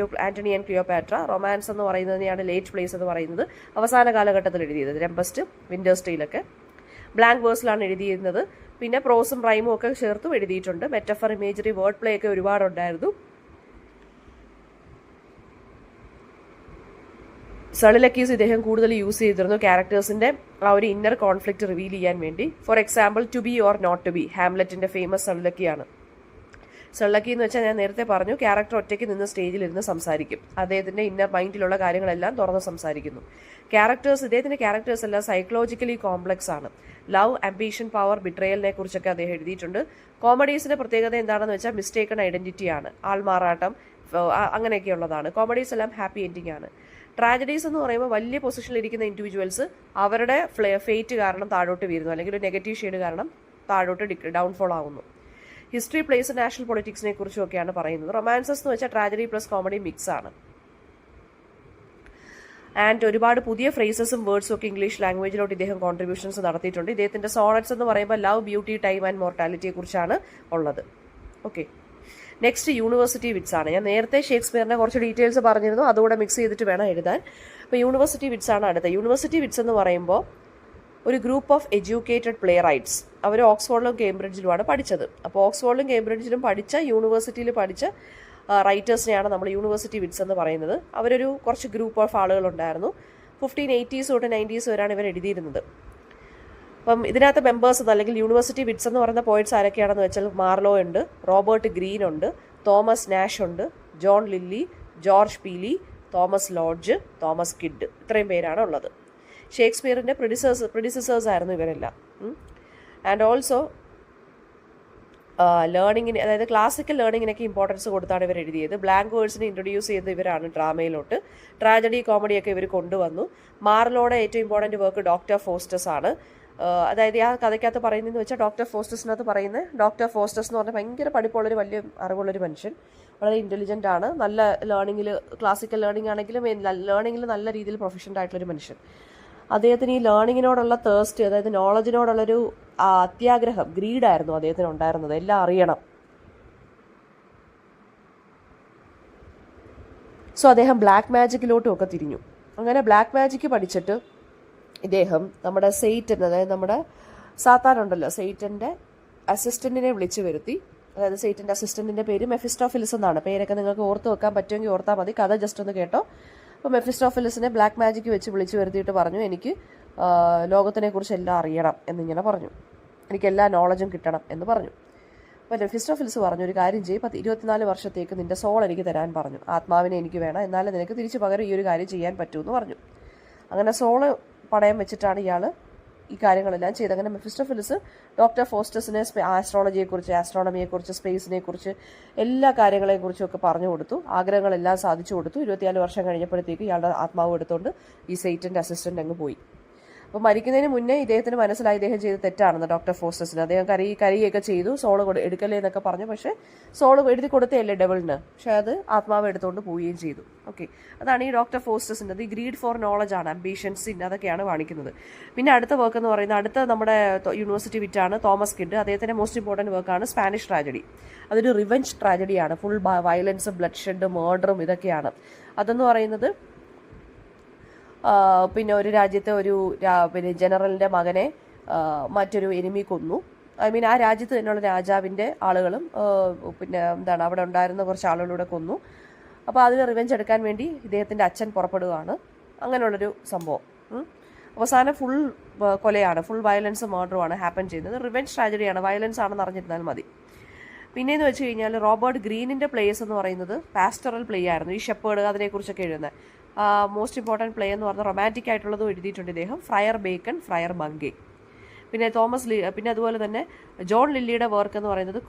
Antony and Cleopatra. Romance എന്ന് പറയുന്നതിനെയാണ് ലേറ്റ് പ്ലേസ് എന്ന് പറയുന്നത്, അവസാന കാലഘട്ടത്തിൽ എഴുതിയത്. ടെമ്പസ്റ്റ്, വിന്റേഴ്സ് ടെയിലൊക്കെ ബ്ലാങ്ക് വേഴ്സിലാണ് എഴുതിയിരുന്നത്. പിന്നെ പ്രോസും റൈമും ഒക്കെ ചേർത്തും എഴുതിയിട്ടുണ്ട്. മെറ്റഫർ, ഇമേജറി, വേർഡ് പ്ലേ ഒക്കെ ഒരുപാടുണ്ടായിരുന്നു. സളിലക്കീസ് ഇദ്ദേഹം കൂടുതൽ യൂസ് ചെയ്തിരുന്നു ക്യാരക്ടേഴ്സിൻ്റെ ആ ഒരു ഇന്നർ കോൺഫ്ലിക്റ്റ് റിവീൽ ചെയ്യാൻ വേണ്ടി. For example to be or not to be, ഹാംലെറ്റിൻ്റെ ഫേമസ് സളിലക്കിയാണ്. സളിലക്കി എന്ന് വെച്ചാൽ ഞാൻ നേരത്തെ പറഞ്ഞു, ക്യാരക്ടർ ഒറ്റയ്ക്ക് നിന്ന് സ്റ്റേജിലിരുന്ന് സംസാരിക്കും. അദ്ദേഹത്തിൻ്റെ ഇന്നർ മൈൻഡിലുള്ള കാര്യങ്ങളെല്ലാം തുറന്ന് സംസാരിക്കുന്നു. ഇദ്ദേഹത്തിൻ്റെ ക്യാരക്ടേഴ്സ് എല്ലാം സൈക്കോളജിക്കലി കോംപ്ലക്സ് ആണ്. ലവ്, ആംബിഷൻ, പവർ, ബിട്രയലിനെ കുറിച്ചൊക്കെ അദ്ദേഹം എഴുതിയിട്ടുണ്ട്. കോമഡീസിൻ്റെ പ്രത്യേകത എന്താണെന്ന് വെച്ചാൽ മിസ്റ്റേക്കൺ ഐഡന്റിറ്റിയാണ്, ആൾമാറാട്ടം, അങ്ങനെയൊക്കെയുള്ളതാണ്. കോമഡീസ് എല്ലാം ഹാപ്പി എൻഡിങ് ആണ്. ട്രാജഡീസ് എന്ന് പറയുമ്പോൾ വലിയ പൊസിഷനിൽ ഇരിക്കുന്ന ഇൻഡിവിജ്വൽസ് അവരുടെ ഫേറ്റ് കാരണം താഴോട്ട് വീഴുന്നു, അല്ലെങ്കിൽ ഒരു നെഗറ്റീവ് ഷെയ്ഡ് കാരണം താഴോട്ട് ഡൗൺഫോൾ ആകുന്നു. ഹിസ്റ്ററി, പ്ലേസ്, നാഷണൽ പൊളിറ്റിക്സിനെ കുറിച്ചും ഒക്കെയാണ് പറയുന്നത്. റൊമാൻസസ് എന്ന് വെച്ചാൽ ട്രാജഡി പ്ലസ് കോമഡി മിക്സ് ആണ്. ആൻഡ് ഒരുപാട് പുതിയ ഫ്രേസസും വേർഡ്സും ഒക്കെ ഇംഗ്ലീഷ് ലാംഗ്വേജിലോട്ട് ഇദ്ദേഹം കോൺട്രിബ്യൂഷൻസ് നടത്തിയിട്ടുണ്ട്. ഇദ്ദേഹത്തിന്റെ സോണറ്റ്സ് എന്ന് പറയുമ്പോൾ ലവ്, ബ്യൂട്ടി, ടൈം ആൻഡ് മോർട്ടാലിറ്റിയെ കുറിച്ചാണ് ഉള്ളത്. ഓക്കെ, നെക്സ്റ്റ് യൂണിവേഴ്സിറ്റി വിറ്റ്സ് ആണ്. ഞാൻ നേരത്തെ ഷേക്സ്പിയറിനെ കുറച്ച് ഡീറ്റെയിൽസ് പറഞ്ഞിരുന്നു, അതുകൂടെ മിക്സ് ചെയ്തിട്ട് വേണം എഴുതാൻ. അപ്പോൾ യൂണിവേഴ്സിറ്റി വിറ്റ്സ് ആണ് അടുത്ത. യൂണിവേഴ്സിറ്റി വിറ്റ്സ് എന്ന് പറയുമ്പോൾ ഒരു group of educated playwrights. അവർ ഓക്സ്ഫോർഡിലും കേംബ്രിഡ്ജിലുമാണ് പഠിച്ചത്. അപ്പോൾ ഓക്സ്ഫോർഡിലും കേംബ്രിഡ്ജിലും പഠിച്ച, യൂണിവേഴ്സിറ്റിയിൽ പഠിച്ച റൈറ്റേഴ്സിനെയാണ് നമ്മൾ യൂണിവേഴ്സിറ്റി വിറ്റ്സ് എന്ന് പറയുന്നത്. അവരൊരു കുറച്ച് ഗ്രൂപ്പ് ഓഫ് ആളുകളുണ്ടായിരുന്നു. 1580s തൊട്ട് 90s വരെയാണ് ഇവർ എഴുതിയിരുന്നത്. അപ്പം ഇതിനകത്ത് മെമ്പേഴ്സ് അല്ലെങ്കിൽ യൂണിവേഴ്സിറ്റി വിറ്റ്സ് എന്ന് പറയുന്ന പോയിറ്റ്സ് ആരൊക്കെയാണെന്ന് വെച്ചാൽ മാർലോ ഉണ്ട്, റോബർട്ട് ഗ്രീൻ ഉണ്ട്, തോമസ് നാഷ് ഉണ്ട്, ജോൺ ലില്ലി, ജോർജ് പീലി, തോമസ് ലോഡ്ജ്, തോമസ് കിഡ്, ഇത്രയും പേരാണ് ഉള്ളത്. ഷേക്സ്പിയറിൻ്റെ പ്രിഡിസസേഴ്സ് ആയിരുന്നു ഇവരെല്ലാം. ആൻഡ് ഓൾസോ ലേണിങ്ങിന്, അതായത് ക്ലാസിക്കൽ ലേണിങ്ങിനൊക്കെ ഇമ്പോർട്ടൻസ് കൊടുത്താണ് ഇവർ എഴുതിയത്. ബ്ലാങ്ക് വേർഡ്സിനെ ഇൻട്രൊഡ്യൂസ് ചെയ്തത് ഇവരാണ് ഡ്രാമയിലോട്ട്. ട്രാജഡി, കോമഡിയൊക്കെ ഇവർ കൊണ്ടുവന്നു. മാർലോയുടെ ഏറ്റവും ഇമ്പോർട്ടൻറ്റ് വർക്ക് ഡോക്ടർ ഫോസ്റ്റസ് ആണ്. അതായത് ആ കഥയ്ക്കകത്ത് പറയുന്നതെന്ന് വെച്ചാൽ ഡോക്ടർ ഫോസ്റ്റസിനകത്ത് പറയുന്നത്, ഡോക്ടർ ഫോസ്റ്റസ് എന്ന് പറഞ്ഞാൽ ഭയങ്കര പഠിപ്പുള്ളൊരു വലിയ അറിവുള്ളൊരു മനുഷ്യൻ, വളരെ ഇൻ്റലിജൻ്റ് ആണ്, നല്ല ലേണിങ്ങിൽ, ക്ലാസിക്കൽ ലേണിംഗ് ആണെങ്കിലും ലേണിങ്ങിൽ നല്ല രീതിയിൽ പ്രൊഫഷൻ്റ് ആയിട്ടുള്ളൊരു മനുഷ്യൻ. അദ്ദേഹത്തിന് ഈ ലേണിങ്ങിനോടുള്ള തേഴ്സ്റ്റ്, അതായത് നോളജിനോടുള്ളൊരു അത്യാഗ്രഹം, ഗ്രീഡായിരുന്നു അദ്ദേഹത്തിന് ഉണ്ടായിരുന്നത്. എല്ലാം അറിയണം. സോ അദ്ദേഹം ബ്ലാക്ക് മാജിക്കിലോട്ടും ഒക്കെ തിരിഞ്ഞു. അങ്ങനെ ബ്ലാക്ക് മാജിക്ക് പഠിച്ചിട്ട് ഇദ്ദേഹം നമ്മുടെ സെയ്റ്റൻ, അതായത് നമ്മുടെ സാത്താൻ ഉണ്ടല്ലോ, സെയ്റ്റൻ്റെ അസിസ്റ്റൻറ്റിനെ വിളിച്ചു വരുത്തി. അതായത് സെയ്റ്റൻ്റെ അസിസ്റ്റൻറ്റിൻ്റെ പേര് മെഫിസ്റ്റോഫിലിസ് എന്നാണ്. പേരൊക്കെ നിങ്ങൾക്ക് ഓർത്ത് വെക്കാൻ പറ്റുമെങ്കിൽ ഓർത്താൽ മതി, കഥ ജസ്റ്റ് ഒന്ന് കേട്ടോ. അപ്പോൾ മെഫിസ്റ്റോഫിലിസിനെ ബ്ലാക്ക് മാജിക്ക് വെച്ച് വിളിച്ചു വരുത്തിയിട്ട് പറഞ്ഞു, എനിക്ക് ലോകത്തിനെക്കുറിച്ച് എല്ലാം അറിയണം എന്നിങ്ങനെ പറഞ്ഞു, എനിക്ക് എല്ലാ നോളജും കിട്ടണം എന്ന് പറഞ്ഞു. അപ്പോൾ മെഫിസ്റ്റോഫിലിസ് പറഞ്ഞു, ഒരു കാര്യം ചെയ്യും, 24 വർഷത്തേക്ക് നിൻ്റെ സോൾ എനിക്ക് തരാൻ പറഞ്ഞു, ആത്മാവിനെ എനിക്ക് വേണം, എന്നാലും നിനക്ക് തിരിച്ചു പകരം ഈ ഒരു കാര്യം ചെയ്യാൻ പറ്റുമെന്ന് പറഞ്ഞു. അങ്ങനെ സോള് പണയം വെച്ചിട്ടാണ് ഇയാൾ ഈ കാര്യങ്ങളെല്ലാം ചെയ്തത്. അങ്ങനെ മെഫിസ്റ്റോഫിലിസ് ഡോക്ടർ ഫോസ്റ്റസിനെ ആസ്ട്രോളജിയെക്കുറിച്ച്, ആസ്ട്രോണമിയെക്കുറിച്ച്, സ്പേസിനെക്കുറിച്ച്, എല്ലാ കാര്യങ്ങളെക്കുറിച്ചും ഒക്കെ പറഞ്ഞു കൊടുത്തു. ആഗ്രഹങ്ങളെല്ലാം സാധിച്ചു കൊടുത്തു. 24 വർഷം കഴിഞ്ഞപ്പോഴത്തേക്ക് ഇയാളുടെ ആത്മാവ് എടുത്തുകൊണ്ട് ഈ സെയ്റ്റൻ്റെ അസിസ്റ്റൻ്റ് അങ്ങ് പോയി. അപ്പോൾ മരിക്കുന്നതിന് മുന്നേ ഇദ്ദേഹത്തിന് മനസ്സിലായി ഇദ്ദേഹം ചെയ്ത് തെറ്റാണെന്ന് ഡോക്ടർ ഫോസ്റ്റസിന്. അദ്ദേഹം കരയുകയൊക്കെ ചെയ്തു, സോള് എടുക്കല്ലേ എന്നൊക്കെ പറഞ്ഞു. പക്ഷേ സോള് എഴുതി കൊടുത്തല്ലേ ഡെവലിന്, പക്ഷേ അത് ആത്മാവ് എടുത്തുകൊണ്ട് പോവുകയും ചെയ്തു. ഓക്കെ, അതാണ് ഈ ഡോക്ടർ ഫോസ്റ്റസിൻ്റെ ഈ ഗ്രീഡ് ഫോർ നോളജ് ആണ്, അംബീഷൻ, സിൻ, അതൊക്കെയാണ് കാണിക്കുന്നത്. പിന്നെ അടുത്ത വർക്ക് എന്ന് പറയുന്നത്, അടുത്ത നമ്മുടെ യൂണിവേഴ്സിറ്റി വിറ്റാണ് തോമസ് കിഡ്. അദ്ദേഹത്തിൻ്റെ മോസ്റ്റ് ഇമ്പോർട്ടൻറ്റ് വർക്കാണ് സ്പാനിഷ് ട്രാജഡി. അതൊരു റിവെഞ്ച് ട്രാജഡിയാണ്. ഫുൾ വയലൻസ്, ബ്ലഡ് ഷെഡ്, മർഡറും ഇതൊക്കെയാണ്. അതെന്ന് പറയുന്നത് പിന്നെ ഒരു രാജ്യത്തെ പിന്നെ ജനറലിൻ്റെ മകനെ മറ്റൊരു എനിമി കൊന്നു. ആ രാജ്യത്ത് തന്നെയുള്ള രാജാവിൻ്റെ ആളുകളും പിന്നെ എന്താണ് അവിടെ ഉണ്ടായിരുന്ന കുറച്ച് ആളുകളൂടെ കൊന്നു. അപ്പോൾ അതിന് റിവെഞ്ച് എടുക്കാൻ വേണ്ടി ഇദ്ദേഹത്തിൻ്റെ അച്ഛൻ പുറപ്പെടുകയാണ്. അങ്ങനെയുള്ളൊരു സംഭവം. അവസാനം ഫുൾ കൊലയാണ്, ഫുൾ വയലൻസ്, മർഡറുമാണ് ഹാപ്പൻ ചെയ്യുന്നത്. റിവെഞ്ച് ട്രാജഡിയാണ്, വയലൻസ് ആണെന്ന് അറിഞ്ഞിരുന്നാൽ മതി. പിന്നെയെന്ന് വെച്ച് കഴിഞ്ഞാൽ റോബർട്ട് ഗ്രീനിൻ്റെ പ്ലേസ് എന്ന് പറയുന്നത് പാസ്റ്ററൽ പ്ലേ ആയിരുന്നു. ഈ ഷെപ്പേർഡ് അതിനെക്കുറിച്ചൊക്കെ എഴുതുന്നത്. മോസ്റ്റ് ഇമ്പോർട്ടൻറ്റ് പ്ലേ എന്ന് പറഞ്ഞാൽ റൊമാൻറ്റിക് ആയിട്ടുള്ളതും എഴുതിയിട്ടുണ്ട് ഇദ്ദേഹം. Friar Bacon, Friar Bungay. പിന്നെ പിന്നെ അതുപോലെ തന്നെ ജോൺ ലില്ലിയുടെ വർക്ക് എന്ന് പറയുന്നത്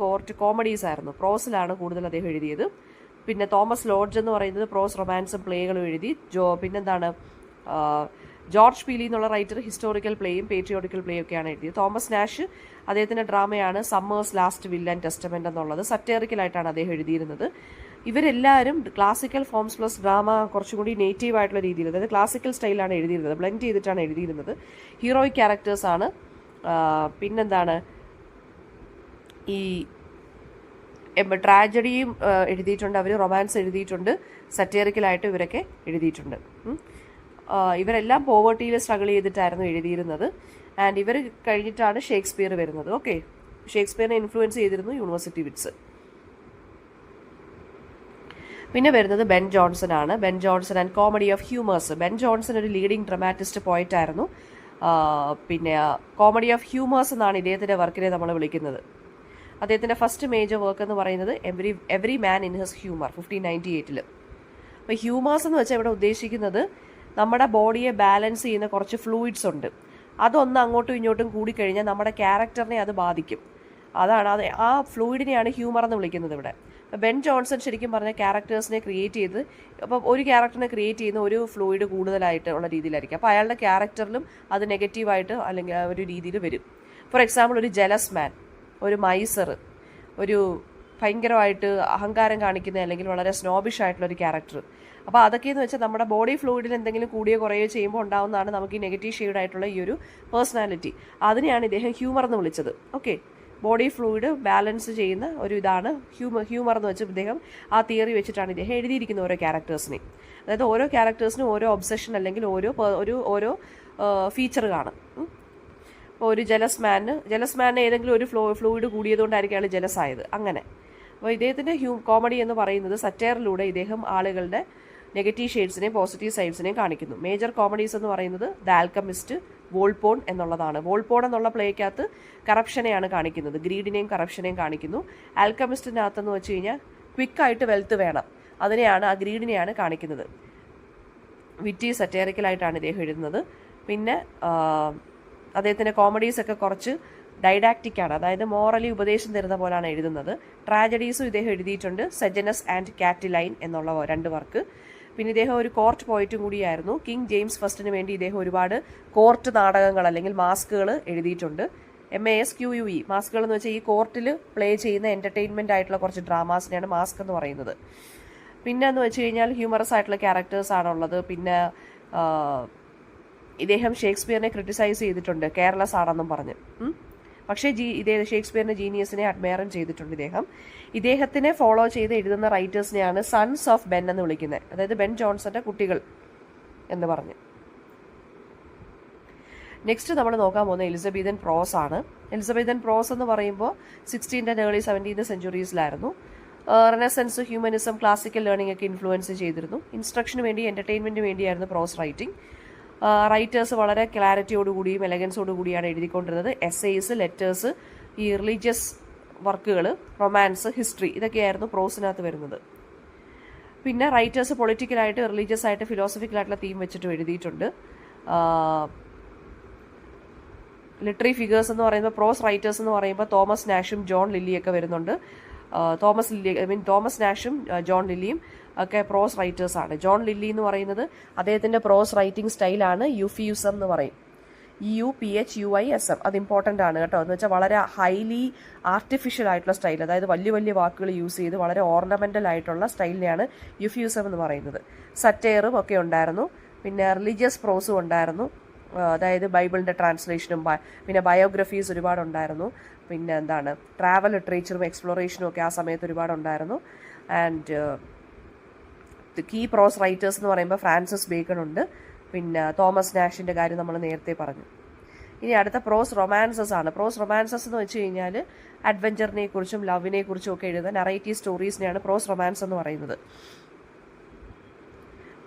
കോമഡീസ് ആയിരുന്നു. പ്രോസിലാണ് കൂടുതൽ അദ്ദേഹം എഴുതിയത്. പിന്നെ തോമസ് ലോഡ്ജ് എന്ന് പറയുന്നത് പ്രോസ്, റൊമാൻസും പ്ലേകളും എഴുതി. പിന്നെന്താണ് ജോർജ് പീലി എന്നുള്ള റൈറ്റർ ഹിസ്റ്റോറിക്കൽ പ്ലേയും പേട്രിയോട്ടിക്കൽ പ്ലേയും ഒക്കെയാണ് എഴുതിയത്. തോമസ് നാഷ്, അദ്ദേഹത്തിൻ്റെ ഡ്രാമയാണ് Summer's Last Will and Testament എന്നുള്ളത്. സറ്റേറിക്കലായിട്ടാണ് അദ്ദേഹം എഴുതിയിരുന്നത്. ഇവരെല്ലാവരും ക്ലാസിക്കൽ ഫോംസ് പ്ലസ് ഡ്രാമ കുറച്ചും കൂടി നേറ്റീവ് ആയിട്ടുള്ള രീതിയിൽ, അതായത് ക്ലാസിക്കൽ സ്റ്റൈലാണ് എഴുതിയിരുന്നത്, ബ്ലെൻഡ് ചെയ്തിട്ടാണ് എഴുതിയിരുന്നത്. ഹീറോയിക് ക്യാരക്ടേഴ്സാണ്. പിന്നെന്താണ് ഈ ട്രാജഡിയും എഴുതിയിട്ടുണ്ട് അവർ, റൊമാൻസ് എഴുതിയിട്ടുണ്ട്, സറ്റേറിക്കലായിട്ട് ഇവരൊക്കെ എഴുതിയിട്ടുണ്ട്. ഇവരെല്ലാം പോവർട്ടിയിൽ സ്ട്രഗിൾ ചെയ്തിട്ടായിരുന്നു എഴുതിയിരുന്നത്. ആൻഡ് ഇവർ കഴിഞ്ഞിട്ടാണ് ഷേക്സ്പിയർ വരുന്നത്. ഓക്കെ, ഷേക്സ്പിയറിനെ ഇൻഫ്ലുവൻസ് ചെയ്തിരുന്നു യൂണിവേഴ്സിറ്റി വിറ്റ്സ്. പിന്നെ വരുന്നത് ബെൻ ജോൺസൺ ആണ്. Ben Johnson and comedy of humours. Ben Johnson ഒരു ലീഡിംഗ് ഡ്രമാറ്റിസ്റ്റ് പോയിന്റ് ആയിരുന്നു. പിന്നെ കോമഡി ഓഫ് ഹ്യൂമേഴ്സ് എന്നാണ് ഇദ്ദേഹത്തിൻ്റെ വർക്കിനെ നമ്മൾ വിളിക്കുന്നത്. അദ്ദേഹത്തിൻ്റെ ഫസ്റ്റ് മേജർ വർക്ക് എന്ന് പറയുന്നത് every man in his humour 1598. അപ്പോൾ ഹ്യൂമേഴ്സ് എന്ന് വെച്ചാൽ ഇവിടെ ഉദ്ദേശിക്കുന്നത് നമ്മുടെ ബോഡിയെ ബാലൻസ് ചെയ്യുന്ന കുറച്ച് ഫ്ലൂയിഡ്സ് ഉണ്ട്. അതൊന്ന് അങ്ങോട്ടും ഇങ്ങോട്ടും കൂടിക്കഴിഞ്ഞാൽ നമ്മുടെ ക്യാരക്ടറിനെ അത് ബാധിക്കും. അതാണ് ആ ഫ്ലൂയിഡിനെയാണ് ഹ്യൂമർ എന്ന് വിളിക്കുന്നത് ഇവിടെ. ബെൻ ജോൺസൺ ശരിക്കും പറഞ്ഞ ക്യാരക്ടേഴ്സിനെ ക്രിയേറ്റ് ചെയ്ത്, അപ്പോൾ ഒരു ക്യാരക്ടറിനെ ക്രിയേറ്റ് ചെയ്യുന്ന ഒരു ഫ്ലൂയിഡ് കൂടുതലായിട്ട് ഉള്ള രീതിയിലായിരിക്കും. അപ്പോൾ അയാളുടെ ക്യാരക്ടറിലും അത് നെഗറ്റീവായിട്ട് അല്ലെങ്കിൽ ഒരു രീതിയിൽ വരും. ഫോർ എക്സാമ്പിൾ, ഒരു ജലസ് മാൻ, ഒരു മൈസർ, ഒരു ഭയങ്കരമായിട്ട് അഹങ്കാരം കാണിക്കുന്ന അല്ലെങ്കിൽ വളരെ സ്നോബിഷ് ആയിട്ടുള്ള ഒരു ക്യാരക്ടർ. അപ്പോൾ അതൊക്കെയെന്ന് വെച്ചാൽ നമ്മുടെ ബോഡി ഫ്ലൂയിഡിൽ എന്തെങ്കിലും കൂടിയോ കുറയോ ചെയ്യുമ്പോൾ ഉണ്ടാകുന്നതാണ് നമുക്ക് ഈ നെഗറ്റീവ് ഷെയ്ഡായിട്ടുള്ള ഈ ഒരു പേഴ്സണാലിറ്റി. അതിനെയാണ് ഇദ്ദേഹം ഹ്യൂമർ എന്ന് വിളിച്ചത്. ഓക്കെ, ബോഡി ഫ്ലൂയിഡ് ബാലൻസ് ചെയ്യുന്ന ഒരു ഇതാണ് ഹ്യൂമർ എന്ന് വെച്ച് ഇദ്ദേഹം ആ തിയറി വെച്ചിട്ടാണ് ഇദ്ദേഹം എഴുതിയിരിക്കുന്ന ഓരോ ക്യാരക്ടേഴ്സിനെ. അതായത് ഓരോ ക്യാരക്ടേഴ്സിനും ഓരോ ഒബ്സഷൻ അല്ലെങ്കിൽ ഓരോ ഫീച്ചർ കാണും. ഇപ്പോൾ ഒരു ജലസ് മാനിന് ഏതെങ്കിലും ഒരു ഫ്ലൂയിഡ് കൂടിയതുകൊണ്ടായിരിക്കും അയാൾ ജലസ് ആയത്. അങ്ങനെ അപ്പോൾ ഇദ്ദേഹത്തിൻ്റെ കോമഡി എന്ന് പറയുന്നത് സറ്റയറിലൂടെ ഇദ്ദേഹം ആളുകളുടെ നെഗറ്റീവ് ഷെയ്ഡ്സിനെയും പോസിറ്റീവ് സൈഡ്സിനെയും കാണിക്കുന്നു. മേജർ കോമഡീസ് എന്ന് പറയുന്നത് ദ ആൽക്കമിസ്റ്റ്, വോൾപോൺ എന്നുള്ളതാണ്. വോൾപോൺ എന്നുള്ള പ്ലേക്കകത്ത് കറപ്ഷനെയാണ് കാണിക്കുന്നത്, ഗ്രീഡിനെയും കറപ്ഷനെയും കാണിക്കുന്നു. ആൽക്കമിസ്റ്റിനകത്തെന്ന് വെച്ച് കഴിഞ്ഞാൽ ക്വിക്കായിട്ട് വെൽത്ത് വേണം, അതിനെയാണ് ആ ഗ്രീഡിനെയാണ് കാണിക്കുന്നത്. വിറ്റി സറ്റയറിക്കലായിട്ടാണ് ഇദ്ദേഹം എഴുതുന്നത്. പിന്നെ അദ്ദേഹത്തിൻ്റെ കോമഡീസൊക്കെ കുറച്ച് ഡൈഡാക്റ്റിക്കാണ്, അതായത് മോറലി ഉപദേശം തരുന്ന പോലാണ് എഴുതുന്നത്. ട്രാജഡീസും ഇദ്ദേഹം എഴുതിയിട്ടുണ്ട്, സെജനസ് ആൻഡ് കാറ്റിലൈൻ എന്നുള്ള 2 വർക്ക്. പിന്നെ ഇദ്ദേഹം ഒരു കോർട്ട് പോയിട്ടും കൂടിയായിരുന്നു. കിങ് ജെയിംസ് ഫസ്റ്റിന് വേണ്ടി ഇദ്ദേഹം ഒരുപാട് കോർട്ട് നാടകങ്ങൾ അല്ലെങ്കിൽ മാസ്കുകൾ എഴുതിയിട്ടുണ്ട്. MASQUE, മാസ്കുകൾ എന്ന് വെച്ചാൽ ഈ കോർട്ടിൽ പ്ലേ ചെയ്യുന്ന എൻ്റർടൈൻമെൻ്റ് ആയിട്ടുള്ള കുറച്ച് ഡ്രാമാസിനെയാണ് മാസ്ക് എന്ന് പറയുന്നത്. പിന്നെ എന്ന് വെച്ച് കഴിഞ്ഞാൽ ഹ്യൂമറസ് ആയിട്ടുള്ള ക്യാരക്ടേഴ്സ് ആണുള്ളത്. പിന്നെ ഇദ്ദേഹം ഷേക്സ്പിയറിനെ ക്രിട്ടിസൈസ് ചെയ്തിട്ടുണ്ട്, കെയർലെസ് ആണെന്നും പറഞ്ഞ്. പക്ഷേ ഷേക്സ്പിയറിൻ്റെ ജീനിയസിനെ അഡ്മയറും ചെയ്തിട്ടുണ്ട് ഇദ്ദേഹം. ഇദ്ദേഹത്തിനെ ഫോളോ ചെയ്ത് എഴുതുന്ന റൈറ്റേഴ്സിനെയാണ് സൺസ് ഓഫ് ബെൻ എന്ന് വിളിക്കുന്നത്, അതായത് ബെൻ ജോൺസന്റെ കുട്ടികൾ എന്ന് പറഞ്ഞ്. നെക്സ്റ്റ് നമ്മൾ നോക്കാൻ പോകുന്ന എലിസബത്തൻ പ്രോസ് ആണ്. എലിസബത്തൻ പ്രോസ് എന്ന് പറയുമ്പോൾ 16th and early 17th സെഞ്ചുറീസിലായിരുന്നു. റെനസൻസ്, ഹ്യൂമനിസം, ക്ലാസിക്കൽ ലേണിംഗ് ഒക്കെ ഇൻഫ്ലുവൻസ് ചെയ്തിരുന്നു. ഇൻസ്ട്രക്ഷന് വേണ്ടി, എൻ്റർടൈൻമെൻറ്റിന് വേണ്ടിയായിരുന്നു പ്രോസ് റൈറ്റിംഗ്. റൈറ്റേഴ്സ് വളരെ ക്ലാരിറ്റിയോടുകൂടിയും എലഗൻസോടുകൂടിയാണ് എഴുതിക്കൊണ്ടിരുന്നത്. എസ്സേസ്, ലെറ്റേഴ്സ്, ഈ റിലീജിയസ് വർക്കുകൾ, റൊമാൻസ്, ഹിസ്റ്ററി, ഇതൊക്കെയായിരുന്നു പ്രോസിനകത്ത് വരുന്നത്. പിന്നെ റൈറ്റേഴ്സ് പൊളിറ്റിക്കലായിട്ട്, റിലീജിയസ് ആയിട്ട്, ഫിലോസഫിക്കലായിട്ടുള്ള തീം വെച്ചിട്ടും എഴുതിയിട്ടുണ്ട്. ലിറ്ററി ഫിഗേഴ്സ് എന്ന് പറയുമ്പോൾ, പ്രോസ് റൈറ്റേഴ്സ് എന്ന് പറയുമ്പോൾ തോമസ് നാഷും ജോൺ ലില്ലിയൊക്കെ വരുന്നുണ്ട്. തോമസ് നാഷും ജോൺ ലില്ലിയും ഒക്കെ പ്രോസ് റൈറ്റേഴ്സാണ്. ജോൺ ലില്ലി എന്ന് പറയുന്നത് അദ്ദേഹത്തിൻ്റെ പ്രോസ് റൈറ്റിംഗ് സ്റ്റൈലാണ് യുഫിയുസം എന്ന് പറയും. EUPHUISM. അത് ഇമ്പോർട്ടൻ്റ് ആണ് കേട്ടോ. എന്ന് വെച്ചാൽ വളരെ ഹൈലി ആർട്ടിഫിഷ്യൽ ആയിട്ടുള്ള സ്റ്റൈൽ, അതായത് വലിയ വലിയ വാക്കുകൾ യൂസ് ചെയ്ത് വളരെ ഓർണമെൻ്റൽ ആയിട്ടുള്ള സ്റ്റൈലിനെയാണ് യുഫ്യൂസം എന്ന് പറയുന്നത്. സറ്റയറും ഒക്കെ ഉണ്ടായിരുന്നു. പിന്നെ റിലീജിയസ് പ്രോസും ഉണ്ടായിരുന്നു, അതായത് ബൈബിളിൻ്റെ ട്രാൻസ്ലേഷനും പിന്നെ ബയോഗ്രഫീസ് ഒരുപാടുണ്ടായിരുന്നു. പിന്നെ എന്താണ്, ട്രാവൽ ലിറ്ററേച്ചറും എക്സ്പ്ലോറേഷനും ഒക്കെ ആ സമയത്ത് ഒരുപാടുണ്ടായിരുന്നു. ആൻഡ് കീ പ്രോസ് റൈറ്റേഴ്സ് എന്ന് പറയുമ്പോൾ ഫ്രാൻസിസ് ബേക്കൺ ഉണ്ട്. പിന്നെ തോമസ് നാഷിൻ്റെ കാര്യം നമ്മൾ നേരത്തെ പറഞ്ഞു. ഇനി അടുത്ത പ്രോസ് റൊമാൻസസ് ആണ്. പ്രോസ് റൊമാൻസസ് എന്ന് വെച്ച് കഴിഞ്ഞാൽ അഡ്വഞ്ചറിനെ കുറിച്ചും ലവിനെ കുറിച്ചും ഒക്കെ എഴുതുന്ന നറേറ്റീവ് സ്റ്റോറീസിനെയാണ് പ്രോസ് റൊമാൻസ് എന്ന് പറയുന്നത്.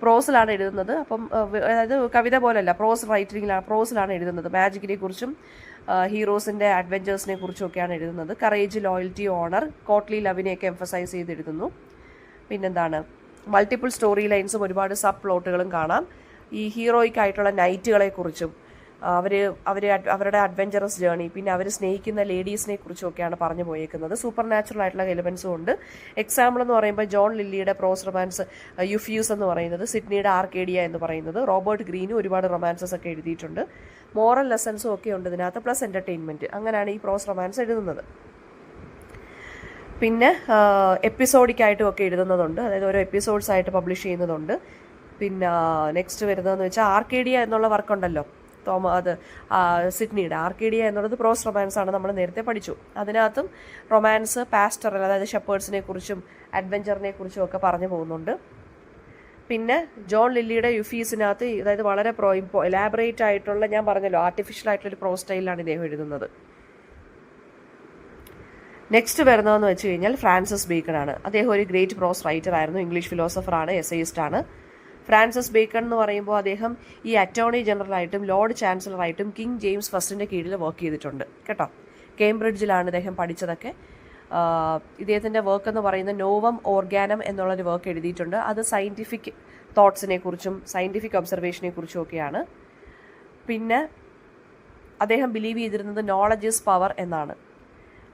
പ്രോസിലാണ് എഴുതുന്നത്. അപ്പം അതായത് കവിത പോലല്ല, പ്രോസിലാണ് എഴുതുന്നത്. മാജിക്കിനെ കുറിച്ചും ഹീറോസിൻ്റെ അഡ്വഞ്ചേഴ്സിനെ കുറിച്ചും ഒക്കെയാണ് എഴുതുന്നത്. കറേജ്, ലോയൽറ്റി, ഓണർ, കോട്ട്ലി ലവിനെയൊക്കെ എംഫസൈസ് ചെയ്ത് എഴുതുന്നു. പിന്നെന്താണ്, മൾട്ടിപ്പിൾ സ്റ്റോറി ലൈൻസും ഒരുപാട് സബ് പ്ലോട്ടുകളും കാണാം. ഈ ഹീറോയിക് ആയിട്ടുള്ള നൈറ്റുകളെ കുറിച്ചും അവരുടെ അഡ്വഞ്ചറസ് ജേർണി, പിന്നെ അവർ സ്നേഹിക്കുന്ന ലേഡീസിനെ കുറിച്ചും ഒക്കെയാണ് പറഞ്ഞു പോയേക്കുന്നത്. സൂപ്പർ നാച്ചുറൽ ആയിട്ടുള്ള എലിമെൻസും ഉണ്ട്. എക്സാമ്പിൾ എന്ന് പറയുമ്പോൾ ജോൺ ലില്ലിയുടെ പ്രോസ് റൊമാൻസ് യുഫ്യൂസ് എന്ന് പറയുന്നത്, സിഡ്നിയുടെ ആർക്കേഡിയ എന്ന് പറയുന്നത്, റോബർട്ട് ഗ്രീനും ഒരുപാട് റൊമാൻസസ് ഒക്കെ എഴുതിയിട്ടുണ്ട്. മോറൽ ലെസൺസും ഒക്കെ ഉണ്ട് ഇതിനകത്ത്, പ്ലസ് എൻ്റർടൈൻമെൻറ്റ്. അങ്ങനെയാണ് ഈ പ്രോസ് റൊമാൻസ് എഴുതുന്നത്. പിന്നെ എപ്പിസോഡിക്കായിട്ടും ഒക്കെ എഴുതുന്നതുണ്ട്, അതായത് ഓരോ എപ്പിസോഡ്സ് ആയിട്ട് പബ്ലിഷ് ചെയ്യുന്നതുണ്ട്. പിന്നെ നെക്സ്റ്റ് വരുന്നതെന്ന് വെച്ചാൽ ആർക്കേഡിയ എന്നുള്ള വർക്കുണ്ടല്ലോ, സിഡ്നിയുടെ ആർക്കേഡിയ എന്നുള്ളത് പ്രോസ് റൊമാൻസ് ആണ്, നമ്മൾ നേരത്തെ പഠിച്ചു. അതിനകത്തും റൊമാൻസ്, പാസ്റ്ററൽ, അതായത് ഷെപ്പേർഡ്സിനെ കുറിച്ചും അഡ്വഞ്ചറിനെ കുറിച്ചും ഒക്കെ പറഞ്ഞു പോകുന്നുണ്ട്. പിന്നെ ജോൺ ലില്ലിയുടെ യുഫീസിനകത്ത്, അതായത് വളരെ എലാബറേറ്റ് ആയിട്ടുള്ള, ഞാൻ പറഞ്ഞല്ലോ ആർട്ടിഫിഷ്യൽ ആയിട്ടുള്ളൊരു പ്രോസ് സ്റ്റൈലിലാണ് ഇദ്ദേഹം എഴുതുന്നത്. നെക്സ്റ്റ് വരുന്നതെന്ന് വെച്ച് കഴിഞ്ഞാൽ ഫ്രാൻസിസ് ബേക്കൺ ആണ്. അദ്ദേഹം ഒരു ഗ്രേറ്റ് പ്രോസ് റൈറ്റർ ആയിരുന്നു, ഇംഗ്ലീഷ് ഫിലോസഫറാണ്, എസ്സയിസ്റ്റ് ആണ്. ഫ്രാൻസിസ് ബേക്കൺ എന്ന് പറയുമ്പോൾ അദ്ദേഹം ഈ അറ്റോർണി ജനറലായിട്ടും ലോർഡ് ചാൻസലറായിട്ടും കിങ് ജെയിംസ് ഫസ്റ്റിൻ്റെ കീഴിൽ വർക്ക് ചെയ്തിട്ടുണ്ട് കേട്ടോ. കേംബ്രിഡ്ജിലാണ് അദ്ദേഹം പഠിച്ചതൊക്കെ. ഇദ്ദേഹത്തിൻ്റെ വർക്ക് എന്ന് പറയുന്നത് നോവം ഓർഗാനം എന്നുള്ളൊരു വർക്ക് എഴുതിയിട്ടുണ്ട്. അത് സയൻറ്റിഫിക് തോട്ട്സിനെ കുറിച്ചും സയൻറ്റിഫിക് ഒബ്സർവേഷനെ കുറിച്ചും ഒക്കെയാണ്. പിന്നെ അദ്ദേഹം ബിലീവ് ചെയ്തിരുന്നത് നോളജ് ഈസ് പവർ എന്നാണ്.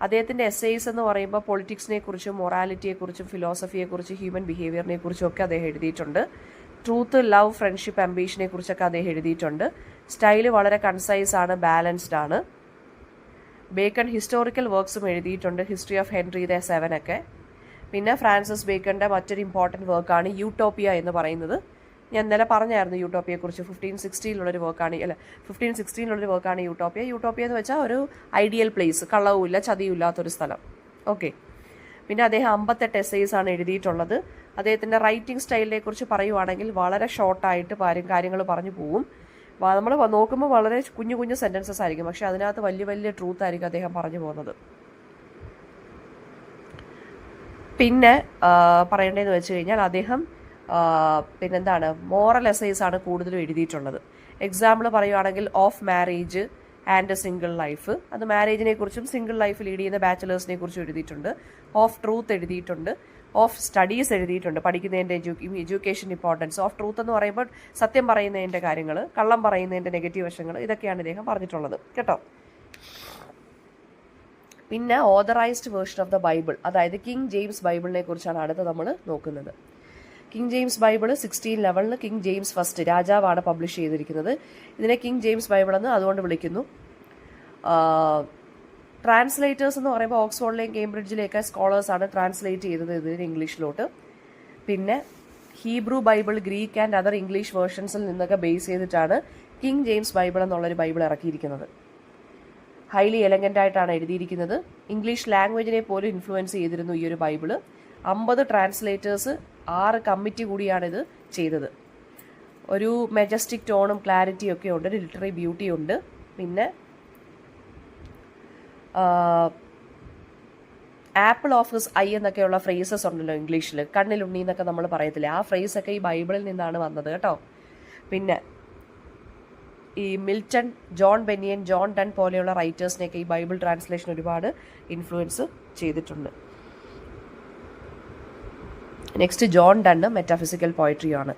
അദ്ദേഹത്തിൻ്റെ എസ്സേസ് എന്ന് പറയുമ്പോൾ പൊളിറ്റിക്സിനെ കുറിച്ചും മൊറാലിറ്റിയെക്കുറിച്ചും ഫിലോസഫിയെക്കുറിച്ചും ഹ്യൂമൻ ബിഹേവിയറിനെ കുറിച്ചും ഒക്കെ അദ്ദേഹം എഴുതിയിട്ടുണ്ട്. ട്രൂത്ത്, ലവ്, ഫ്രണ്ട്ഷിപ്പ്, അംബീഷനെ കുറിച്ചൊക്കെ അദ്ദേഹം എഴുതിയിട്ടുണ്ട്. സ്റ്റൈല് വളരെ കൺസൈസ് ആണ്, ബാലൻസ്ഡ് ആണ്. ബേക്കൺ ഹിസ്റ്റോറിക്കൽ വർക്ക്സും എഴുതിയിട്ടുണ്ട്, ഹിസ്റ്ററി ഓഫ് ഹെൻറി VII ഒക്കെ. പിന്നെ ഫ്രാൻസിസ് ബേക്കണിൻ്റെ മറ്റൊരു ഇമ്പോർട്ടൻറ്റ് വർക്കാണ് യൂട്ടോപ്പിയ എന്ന് പറയുന്നത്. ഞാൻ ഇന്നലെ പറഞ്ഞായിരുന്നു യൂട്ടോപ്പിയെക്കുറിച്ച്. 1516 വർക്കാണ് യൂട്ടോപ്പിയ. യൂട്ടോപ്പിയ എന്ന് വെച്ചാൽ ഒരു ഐഡിയൽ പ്ലേസ്, കള്ളവുമില്ല ചതിയുമില്ലാത്തൊരു സ്ഥലം. ഓക്കെ. പിന്നെ അദ്ദേഹം 58 എസ്സേസ് ആണ് എഴുതിയിട്ടുള്ളത്. അദ്ദേഹത്തിൻ്റെ റൈറ്റിംഗ് സ്റ്റൈലിനെ കുറിച്ച് പറയുവാണെങ്കിൽ വളരെ ഷോർട്ടായിട്ട് കാര്യങ്ങൾ പറഞ്ഞു പോവും. നമ്മൾ നോക്കുമ്പോൾ വളരെ കുഞ്ഞു കുഞ്ഞു സെൻറ്റൻസസ് ആയിരിക്കും, പക്ഷെ അതിനകത്ത് വലിയ വലിയ ട്രൂത്ത് ആയിരിക്കും അദ്ദേഹം പറഞ്ഞു പോകുന്നത്. പിന്നെ പറയേണ്ടതെന്ന് വെച്ച് കഴിഞ്ഞാൽ അദ്ദേഹം പിന്നെന്താണ് മോറൽ എസ്സേസ് ആണ് കൂടുതലും എഴുതിയിട്ടുള്ളത്. എക്സാമ്പിൾ പറയുവാണെങ്കിൽ of marriage and single life, അത് മാരേജിനെ കുറിച്ചും സിംഗിൾ ലൈഫ് ലീഡ് ചെയ്യുന്ന ബാച്ചിലേഴ്സിനെ കുറിച്ചും എഴുതിയിട്ടുണ്ട്. ഓഫ് ട്രൂത്ത് എഴുതിയിട്ടുണ്ട്. ഓഫ് സ്റ്റഡീസ് എഴുതിയിട്ടുണ്ട്, പഠിക്കുന്നതിൻ്റെ എഡ്യൂക്കേഷൻ ഇമ്പോർട്ടൻസ്. ഓഫ് ട്രൂത്ത് എന്ന് പറയുമ്പോൾ സത്യം പറയുന്നതിൻ്റെ കാര്യങ്ങൾ, കള്ളം പറയുന്നതിൻ്റെ നെഗറ്റീവ് വശങ്ങൾ, ഇതൊക്കെയാണ് ഇദ്ദേഹം പറഞ്ഞിട്ടുള്ളത് കേട്ടോ. പിന്നെ authorised version of the Bible, അതായത് കിങ് ജെയിംസ് ബൈബിളിനെ കുറിച്ചാണ് അടുത്ത് നമ്മൾ നോക്കുന്നത്. King James Bible 1611 king James first രാജാവാണ് പബ്ലിഷ് ചെയ്തിരിക്കുന്നത്. ഇതിനെ കിങ് ജെയിംസ് ബൈബിൾ എന്ന് അതുകൊണ്ട് വിളിക്കുന്നു. ട്രാൻസ്ലേറ്റേഴ്സ് എന്ന് പറയുമ്പോൾ ഓക്സ്ഫോർഡിലെയും കേംബ്രിഡ്ജിലെയൊക്കെ സ്കോളേഴ്സാണ് ട്രാൻസ്ലേറ്റ് ചെയ്തത് ഇതിന് ഇംഗ്ലീഷിലോട്ട്. പിന്നെ Hebrew Bible, Greek and other English വേർഷൻസിൽ നിന്നൊക്കെ ബേസ് ചെയ്തിട്ടാണ് കിങ് ജെയിംസ് ബൈബിൾ എന്നുള്ളൊരു ബൈബിൾ ഇറക്കിയിരിക്കുന്നത്. ഹൈലി എലഗൻ്റ് ആയിട്ടാണ് എഴുതിയിരിക്കുന്നത്. ഇംഗ്ലീഷ് ലാംഗ്വേജിനെ പോലും ഇൻഫ്ലുവൻസ് ചെയ്തിരുന്നു ഈ ഒരു ബൈബിള്. 50 ട്രാൻസ്ലേറ്റേഴ്സ്, 6 കമ്മിറ്റി കൂടിയാണിത് ചെയ്തത്. ഒരു മെജസ്റ്റിക് ടോണും ക്ലാരിറ്റിയും ഒക്കെ ഉണ്ട്, ലിറ്റററി ബ്യൂട്ടി ഉണ്ട്. പിന്നെ ആപ്പിൾ ഓഫ് ഹിസ് ഐ എന്നൊക്കെയുള്ള ഫ്രേസസ് ഉണ്ടല്ലോ ഇംഗ്ലീഷിൽ, കണ്ണിലുണ്ണി എന്നൊക്കെ നമ്മൾ പറയത്തില്ലേ, ആ ഫ്രേസൊക്കെ ഈ ബൈബിളിൽ നിന്നാണ് വന്നത് കേട്ടോ. പിന്നെ ഈ Milton, John Bunyan, John Donne പോലെയുള്ള റൈറ്റേഴ്സിനെയൊക്കെ ഈ ബൈബിൾ ട്രാൻസ്ലേഷൻ ഒരുപാട് ഇൻഫ്ലുവൻസ് ചെയ്തിട്ടുണ്ട്. നെക്സ്റ്റ് ജോൺ ഡണ്ണ് മെറ്റാഫിസിക്കൽ പോയട്രിയാണ്.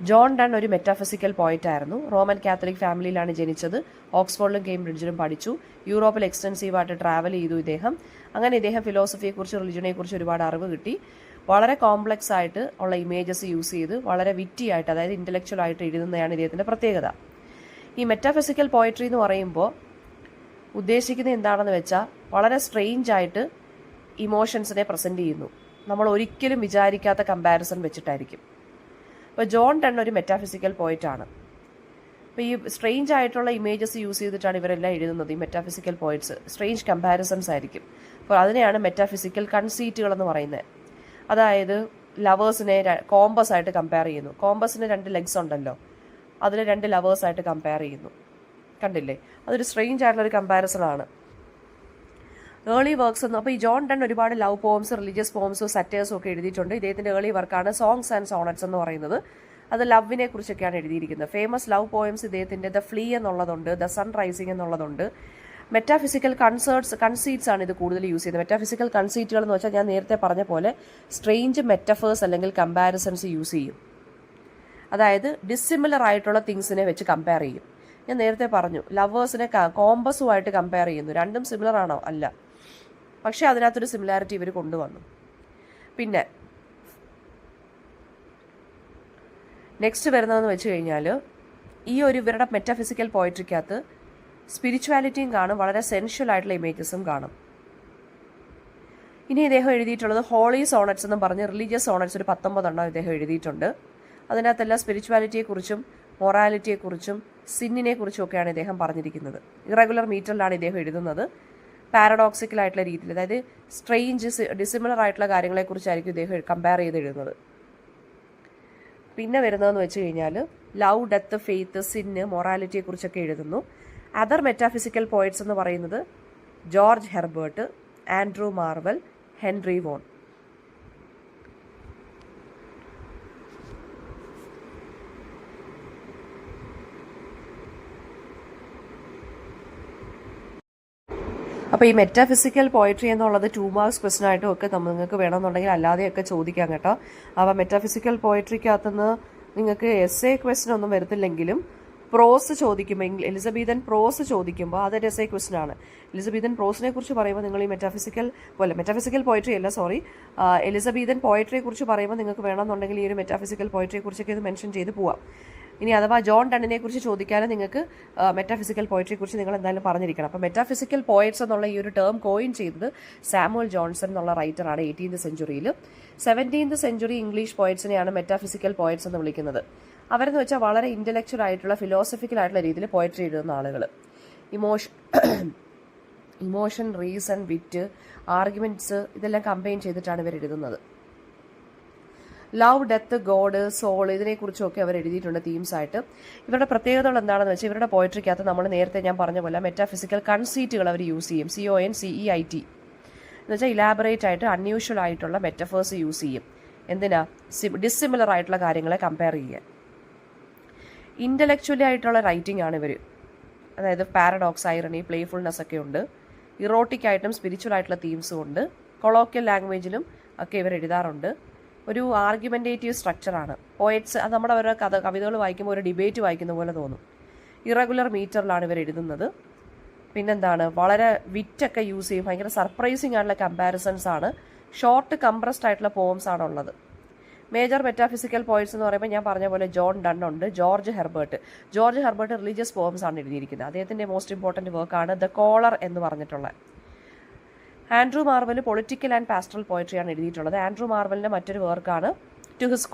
ജോൺ ഡൺ ഒരു മെറ്റാഫിസിക്കൽ പോയറ്റായിരുന്നു. റോമൻ കാത്തലിക് ഫാമിലിയിലാണ് ജനിച്ചത്. ഓക്സ്ഫോർഡിലും കേംബ്രിഡ്ജിലും പഠിച്ചു. യൂറോപ്പിൽ എക്സ്റ്റൻസീവായിട്ട് ട്രാവൽ ചെയ്തു ഇദ്ദേഹം. അങ്ങനെ ഇദ്ദേഹം ഫിലോസഫിയെക്കുറിച്ച്, റിലിജനെക്കുറിച്ച് ഒരുപാട് അറിവ് കിട്ടി. വളരെ കോംപ്ലക്സ് ആയിട്ട് ഉള്ള ഇമേജസ് യൂസ് ചെയ്ത് വളരെ വിറ്റി ആയിട്ട്, അതായത് ഇൻ്റലക്ച്വൽ ആയിട്ട് എഴുതുന്നതാണ് ഇദ്ദേഹത്തിൻ്റെ പ്രത്യേകത. ഈ മെറ്റാഫിസിക്കൽ പോയട്രി എന്ന് പറയുമ്പോൾ ഉദ്ദേശിക്കുന്നത് എന്താണെന്ന് വെച്ചാൽ വളരെ സ്ട്രെയിഞ്ച് ആയിട്ട് ഇമോഷൻസിനെ പ്രസൻറ്റ് ചെയ്യുന്നു. നമ്മൾ ഒരിക്കലും വിചാരിക്കാത്ത കമ്പാരിസൺ വെച്ചിട്ടായിരിക്കും. അപ്പോൾ ജോൺ ഡൺ ഒരു മെറ്റാഫിസിക്കൽ പോയിറ്റാണ്. അപ്പോൾ ഈ സ്ട്രെയിഞ്ച് ആയിട്ടുള്ള ഇമേജസ് യൂസ് ചെയ്തിട്ടാണ് ഇവരെല്ലാം എഴുതുന്നത്. ഈ മെറ്റാഫിസിക്കൽ പോയിറ്റ്സ് സ്ട്രെയിഞ്ച് കമ്പാരിസൺസ് ആയിരിക്കും. അപ്പോൾ അതിനെയാണ് മെറ്റാഫിസിക്കൽ കൺസീറ്റുകൾ എന്ന് പറയുന്നത്. അതായത് ലവേഴ്സിനെ കോമ്പസ് ആയിട്ട് കമ്പയർ ചെയ്യുന്നു. കോമ്പസിന് 2 ലെഗ്സ് ഉണ്ടല്ലോ, അതിൽ 2 ലവേഴ്സായിട്ട് കമ്പയർ ചെയ്യുന്നു. കണ്ടില്ലേ, അതൊരു സ്ട്രെയിഞ്ച് ആയിട്ടുള്ളൊരു കമ്പാരിസൺ ആണ്. ഏർലി വർക്ക്സ് എന്ന്, അപ്പോൾ ഈ ജോൺ ഡൺ ഒരുപാട് ലവ് പോംസ്, റിലീജിയസ് പോംസും സറ്റേഴ്സും ഒക്കെ എഴുതിയിട്ടുണ്ട്. ഇദ്ദേഹത്തിൻ്റെ ഏർലി വർക്കാണ് സോങ്സ് ആൻഡ് സോണറ്റ്സ് എന്ന് പറയുന്നത്. അത് ലവിനെ കുറിച്ചൊക്കെയാണ് എഴുതിയിരിക്കുന്നത്. ഫേമസ് ലവ് പോയംസ് ഇദ്ദേഹത്തിൻ്റെ ദ ഫ്ലീ എന്നുള്ളതുണ്ട്, ദ സൺ റൈസിങ് എന്നുള്ളതുണ്ട്. മെറ്റാഫിസിക്കൽ കൺസീറ്റ്സ് ആണ് ഇത് കൂടുതൽ യൂസ് ചെയ്യുന്നത്. മെറ്റാഫിസിക്കൽ കൺസീറ്റുകൾ എന്ന് വെച്ചാൽ ഞാൻ നേരത്തെ പറഞ്ഞ പോലെ സ്ട്രെയിഞ്ച് മെറ്റഫേഴ്സ് അല്ലെങ്കിൽ കമ്പാരിസൺസ് യൂസ് ചെയ്യും. അതായത് ഡിസ്സിമിലർ ആയിട്ടുള്ള തിങ്സിനെ വെച്ച് കമ്പയർ ചെയ്യും. ഞാൻ നേരത്തെ പറഞ്ഞു ലവേഴ്സിനെ കോമ്പസുമായിട്ട് കമ്പയർ ചെയ്യുന്നു. രണ്ടും സിമിലർ ആണോ? അല്ല, പക്ഷേ അതിനകത്തൊരു സിമിലാരിറ്റി ഇവർ കൊണ്ടുവന്നു. പിന്നെ നെക്സ്റ്റ് വരുന്നതെന്ന് വെച്ച് കഴിഞ്ഞാൽ ഈ ഒരു ഇവരുടെ മെറ്റാഫിസിക്കൽ പോയട്രിക്കകത്ത് സ്പിരിച്വാലിറ്റിയും കാണും, വളരെ സെൻഷ്വൽ ആയിട്ടുള്ള ഇമേജസും കാണും. ഇനി ഇദ്ദേഹം എഴുതിയിട്ടുള്ളത് ഹോളി സോണറ്റ്സ് എന്നും പറഞ്ഞ് റിലീജിയസ് സോണറ്റ്സ് ഒരു 19 ഇദ്ദേഹം എഴുതിയിട്ടുണ്ട്. അതിനകത്തെല്ലാം സ്പിരിച്വാലിറ്റിയെക്കുറിച്ചും മൊറാലിറ്റിയെക്കുറിച്ചും സിന്നിനെ കുറിച്ചും ഒക്കെയാണ് ഇദ്ദേഹം പറഞ്ഞിരിക്കുന്നത്. ഇറഗുലർ മീറ്ററിലാണ് ഇദ്ദേഹം എഴുതുന്നത്. പാരഡോക്സിക്കൽ ആയിട്ടുള്ള രീതിയിൽ, അതായത് സ്ട്രെയിഞ്ച് ഡിസിമിലർ ആയിട്ടുള്ള കാര്യങ്ങളെക്കുറിച്ചായിരിക്കും ഇദ്ദേഹം കമ്പയർ ചെയ്ത് എഴുതുന്നത്. പിന്നെ വരുന്നതെന്ന് വെച്ച് കഴിഞ്ഞാൽ ലവ്, ഡെത്ത്, ഫെയ്ത്ത്, സിന്ന്, മൊറാലിറ്റിയെക്കുറിച്ചൊക്കെ എഴുതുന്നു. അതർ മെറ്റാഫിസിക്കൽ പോയിറ്റ്സ് എന്ന് പറയുന്നത് George Herbert, Andrew Marvell, Henry Vaughan. അപ്പോൾ ഈ മെറ്റാഫിസിക്കൽ പോയട്രി എന്നുള്ളത് 2 മാർക്സ് ക്വസ്റ്റൻ ആയിട്ടും ഒക്കെ നിങ്ങൾക്ക് വേണമെന്നുണ്ടെങ്കിൽ അല്ലാതെയൊക്കെ ചോദിക്കാം കേട്ടോ. അപ്പോൾ മെറ്റാഫിസിക്കൽ പോയട്രിക്കകത്തുനിന്ന് നിങ്ങൾക്ക് എസ്സേ ക്വസ്റ്റൻ ഒന്നും വരത്തില്ലെങ്കിലും പ്രോസ് ചോദിക്കുമ്പോൾ എലിസബീതൻ പ്രോസ് ചോദിക്കുമ്പോൾ അതൊരു എസ്സേ ക്വസ്റ്റൻ ആണ്. എലിസബീതൻ പ്രോസിനെ കുറിച്ച് പറയുമ്പോൾ നിങ്ങൾ ഈ മെറ്റാഫിസിക്കൽ പോയട്രി അല്ല എലിസബീതൻ പോയട്രിയെ കുറിച്ച് പറയുമ്പോൾ നിങ്ങൾക്ക് വേണമെന്നുണ്ടെങ്കിൽ ഈ ഒരു മെറ്റാഫിസിക്കൽ പോയട്രിയെ കുറിച്ചൊക്കെ ഇത് മെൻഷൻ ചെയ്ത് പോവാം. ഇനി അഥവാ ജോൺ ഡണ്ണിനെ കുറിച്ച് ചോദിക്കാനും നിങ്ങൾക്ക് മെറ്റാഫിസിക്കൽ പോയട്രിയെ കുറിച്ച് നിങ്ങൾ എന്തായാലും പറഞ്ഞിരിക്കണം. അപ്പോൾ മെറ്റാഫിസിക്കൽ പോയറ്റ്സ് എന്നുള്ള ഈ ഒരു ടേം കോയിൻ ചെയ്തത് സാമുവൽ ജോൺസൺ എന്നുള്ള റൈറ്ററാണ് 18th സെഞ്ചുറിയിൽ. 17th സെഞ്ചുറി ഇംഗ്ലീഷ് പോയറ്റ്സിനെയാണ് മെറ്റാഫിസിക്കൽ പോയറ്റ്സ് എന്ന് വിളിക്കുന്നത്. അവരെന്ന് വെച്ചാൽ വളരെ ഇൻ്റലക്ച്വൽ ആയിട്ടുള്ള ഫിലോസഫിക്കൽ ആയിട്ടുള്ള രീതിയിൽ പോയട്രി എഴുതുന്ന ആളുകൾ. ഇമോഷൻ, റീസൺ, വിറ്റ്, ആർഗ്യുമെന്റ്സ് ഇതെല്ലാം കമ്പൈൻ ചെയ്തിട്ടാണ് ഇവർ എഴുതുന്നത്. ലവ്, ഡെത്ത്, ഗോഡ്, സോൾ ഇതിനെക്കുറിച്ചൊക്കെ അവർ എഴുതിയിട്ടുണ്ട് തീംസ് ആയിട്ട്. ഇവരുടെ പ്രത്യേകതകൾ എന്താണെന്ന് വെച്ചാൽ ഇവരുടെ പോയട്രിക്കകത്ത് നമ്മൾ നേരത്തെ ഞാൻ പറഞ്ഞ പോലെ മെറ്റാഫിസിക്കൽ കൺസീറ്റുകൾ അവർ യൂസ് ചെയ്യും. CONCEIT എന്ന് വെച്ചാൽ ഇലാബറേറ്റ് ആയിട്ട് അൺയൂഷ്വൽ ആയിട്ടുള്ള മെറ്റഫേഴ്സ് യൂസ് ചെയ്യും. എന്തിനാ? ഡിസ്സിമിലർ ആയിട്ടുള്ള കാര്യങ്ങളെ കമ്പയർ ചെയ്യാൻ. ഇൻ്റലക്ച്വലി ആയിട്ടുള്ള റൈറ്റിംഗ് ആണ് ഇവർ. അതായത് പാരഡോക്സ്, ഐറണി, പ്ലേഫുൾനെസ് ഒക്കെ ഉണ്ട്. ഇറോട്ടിക് ആയിട്ടും സ്പിരിച്വൽ ആയിട്ടുള്ള തീംസും ഉണ്ട്. കൊളോക്കിയൽ ലാംഗ്വേജിലും ഒക്കെ ഇവർ എഴുതാറുണ്ട്. ഒരു ആർഗ്യുമെൻറ്റേറ്റീവ് സ്ട്രക്ചറാണ് പോയറ്റ്സ്. അത് നമ്മുടെ ഓരോ കവിതകൾ വായിക്കുമ്പോൾ ഒരു ഡിബേറ്റ് വായിക്കുന്ന പോലെ തോന്നും. ഇറഗുലർ മീറ്ററിലാണ് ഇവർ എഴുതുന്നത്. പിന്നെന്താണ്, വളരെ വിറ്റൊക്കെ യൂസ് ചെയ്യും. ഭയങ്കര സർപ്രൈസിങ് ആയിട്ടുള്ള കമ്പാരിസൺസ് ആണ്. ഷോർട്ട് കംപ്രസ്ഡ് ആയിട്ടുള്ള പോംസ് ആണുള്ളത്. മേജർ മെറ്റാഫിസിക്കൽ പോയിറ്റ്സ് എന്ന് പറയുമ്പോൾ ഞാൻ പറഞ്ഞ പോലെ ജോൺ ഡൺ ഉണ്ട്. ജോർജ് ഹെർബർട്ട് റിലീജിയസ് പോംസ് ആണ് എഴുതിയിരിക്കുന്നത്. അദ്ദേഹത്തിൻ്റെ മോസ്റ്റ് ഇമ്പോർട്ടൻറ്റ് വർക്കാണ് ദ കോളർ എന്ന് പറഞ്ഞിട്ടുള്ള. Andrew Marvell political and pastoral പോയട്രിയാണ് എഴുതിയിട്ടുള്ളത്. ആൻഡ്രൂ മാർവലിൻ്റെ മറ്റൊരു വർക്കാണ് ടു ഹിസ്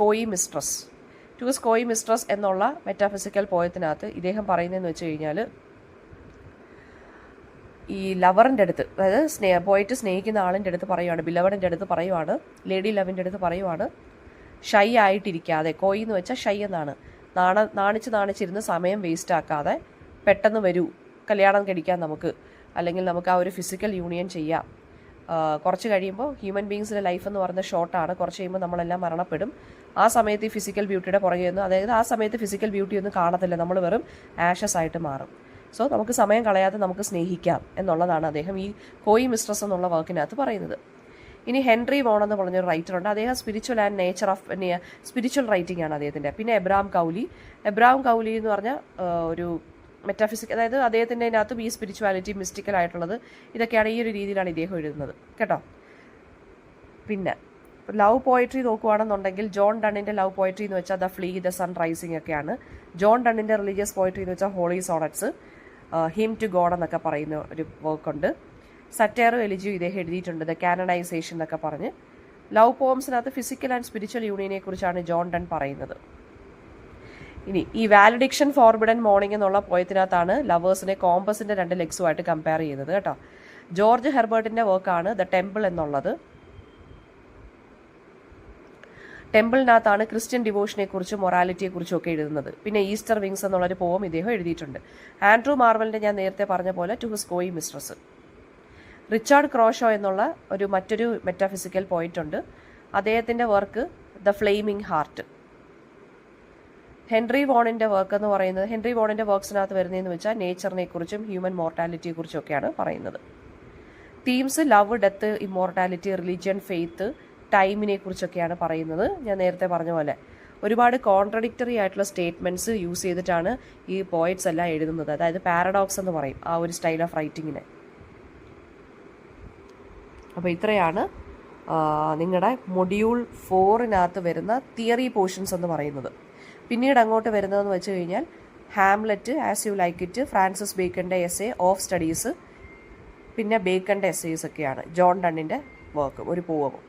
കോയി മിസ്ട്രസ് എന്നുള്ള മെറ്റാഫിസിക്കൽ പോയത്തിനകത്ത് ഇദ്ദേഹം പറയുന്നതെന്ന് വെച്ച് കഴിഞ്ഞാൽ ഈ ലവറിൻ്റെ അടുത്ത്, അതായത് പോയിട്ട് സ്നേഹിക്കുന്ന ആളിൻ്റെ അടുത്ത് പറയുവാണ്, ബിലവഡിൻ്റെ അടുത്ത് പറയുവാണ്, ലേഡി ലവിൻ്റെ അടുത്ത് പറയുവാണ്, ഷൈ ആയിട്ടിരിക്കാതെ, കോയി എന്ന് വെച്ചാൽ ഷൈ എന്നാണ്, നാണിച്ചിരുന്ന് സമയം വേസ്റ്റ് ആക്കാതെ പെട്ടെന്ന് വരൂ, കല്യാണം കഴിക്കാൻ നമുക്ക്, അല്ലെങ്കിൽ നമുക്ക് ആ ഒരു ഫിസിക്കൽ യൂണിയൻ ചെയ്യാം. കുറച്ച് കഴിയുമ്പോൾ ഹ്യൂമൻ ബീങ്സിൻ്റെ ലൈഫ് എന്ന് പറയുന്നത് ഷോർട്ടാണ്. കുറച്ച് കഴിയുമ്പോൾ നമ്മളെല്ലാം മരണപ്പെടും. ആ സമയത്ത് ഈ ഫിസിക്കൽ ബ്യൂട്ടിയുടെ പുറകെ ഒന്നും, അതായത് ആ സമയത്ത് ഫിസിക്കൽ ബ്യൂട്ടി ഒന്നും കാണത്തില്ല, നമ്മൾ വെറും ആഷസ് ആയിട്ട് മാറും. സോ നമുക്ക് സമയം കളയാതെ നമുക്ക് സ്നേഹിക്കാം എന്നുള്ളതാണ് അദ്ദേഹം ഈ കോയി മിസ്ട്രസ് എന്നുള്ള വർക്കിനകത്ത് പറയുന്നത്. ഇനി ഹെൻറി വോൺ എന്ന് പറഞ്ഞൊരു റൈറ്ററുണ്ട്. അദ്ദേഹം spiritual and nature of spiritual writing ആണ് അദ്ദേഹത്തിൻ്റെ. പിന്നെ എബ്രഹാം കൗലി എന്ന് പറഞ്ഞ ഒരു മെറ്റാഫിസിക്, അതായത് അദ്ദേഹത്തിൻ്റെ അതിനകത്തും ഈ സ്പിരിച്വാലിറ്റി, മിസ്റ്റിക്കൽ ആയിട്ടുള്ളത് ഇതൊക്കെയാണ്, ഈ ഒരു രീതിയിലാണ് ഇദ്ദേഹം എഴുതുന്നത് കേട്ടോ. പിന്നെ ലവ് പോയട്രി നോക്കുകയാണെന്നുണ്ടെങ്കിൽ ജോൺ ഡണ്ണിൻ്റെ ലവ് പോയട്രി എന്ന് വെച്ചാൽ the flea, the sun rising ഒക്കെയാണ്. ജോൺ ഡണ്ണിൻ്റെ റിലീജിയസ് പോയട്രി എന്ന് വെച്ചാൽ holy sonnets, hymn to God എന്നൊക്കെ പറയുന്ന ഒരു വർക്കുണ്ട്. സറ്റയറും എലിജിയും ഇദ്ദേഹം എഴുതിയിട്ടുണ്ട്, ദ കാനണൈസേഷൻ എന്നൊക്കെ പറഞ്ഞ്. ലവ് പോംസിനകത്ത് ഫിസിക്കൽ ആൻഡ് സ്പിരിച്വൽ യൂണിയനെ കുറിച്ചാണ് ജോൺ ഡൺ പറയുന്നത്. ഇനി ഈ വാലഡിക്ഷൻ ഫോർബിഡൻ മോർണിംഗ് എന്നുള്ള പോയത്തിനകത്താണ് ലവേഴ്സിനെ കോമ്പസിൻ്റെ 2 ലെഗ്സുമായിട്ട് കമ്പയർ ചെയ്യുന്നത് കേട്ടോ. ജോർജ് ഹെർബർട്ടിൻ്റെ വർക്കാണ് ദ ടെമ്പിൾ എന്നുള്ളത്. ടെമ്പിളിനകത്താണ് ക്രിസ്ത്യൻ ഡിവോഷനെ കുറിച്ചും മൊറാലിറ്റിയെ കുറിച്ചും ഒക്കെ എഴുതുന്നത്. പിന്നെ ഈസ്റ്റർ വിങ്സ് എന്നുള്ളൊരു പോം ഇദ്ദേഹം എഴുതിയിട്ടുണ്ട്. ആൻഡ്രൂ മാർവലിൻ്റെ ഞാൻ നേരത്തെ പറഞ്ഞ പോലെ To His Coy Mistress. Richard Crashaw എന്നുള്ള മറ്റൊരു മെറ്റാഫിസിക്കൽ പോയിന്റ് ഉണ്ട്. അദ്ദേഹത്തിൻ്റെ work the Flaming Heart. Henry വോണിൻ്റെ വർക്ക്സിനകത്ത് വരുന്നതെന്ന് വെച്ചാൽ നേച്ചറിനെ കുറിച്ചും ഹ്യൂമൻ മോർട്ടാലിറ്റിയെ കുറിച്ചും ഒക്കെയാണ് പറയുന്നത്. Themes love, death, immortality, religion, faith, ടൈമിനെ കുറിച്ചൊക്കെയാണ് പറയുന്നത്. ഞാൻ നേരത്തെ പറഞ്ഞ പോലെ ഒരുപാട് കോൺട്രഡിക്ടറി ആയിട്ടുള്ള സ്റ്റേറ്റ്മെൻറ്റ്സ് യൂസ് ചെയ്തിട്ടാണ് ഈ പോയിറ്റ്സ് എല്ലാം എഴുതുന്നത്. അതായത് പാരഡോക്സ് എന്ന് പറയും ആ ഒരു സ്റ്റൈൽ ഓഫ് റൈറ്റിങ്ങിനെ. അപ്പോൾ ഇത്രയാണ് നിങ്ങളുടെ മൊഡ്യൂൾ 4 വരുന്ന തിയറി പോർഷൻസ് എന്ന് പറയുന്നത്. പിന്നീട് അങ്ങോട്ട് വരുന്നതെന്ന് വെച്ച് കഴിഞ്ഞാൽ Hamlet, As you like It, Francis ബേക്കൻ്റെ എസ്സേ, ഓഫ് സ്റ്റഡീസ്, പിന്നെ ബേക്കൻ്റെ എസ്സേസ് ഒക്കെയാണ്. ജോൺ ഡണ്ണിൻ്റെ വർക്ക്, ഒരു പോവവും.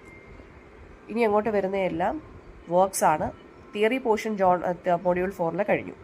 ഇനി അങ്ങോട്ട് വരുന്നതെല്ലാം വർക്ക്സാണ്. തിയറി പോർഷൻ മൊഡ്യൂൾ 4 കഴിഞ്ഞു.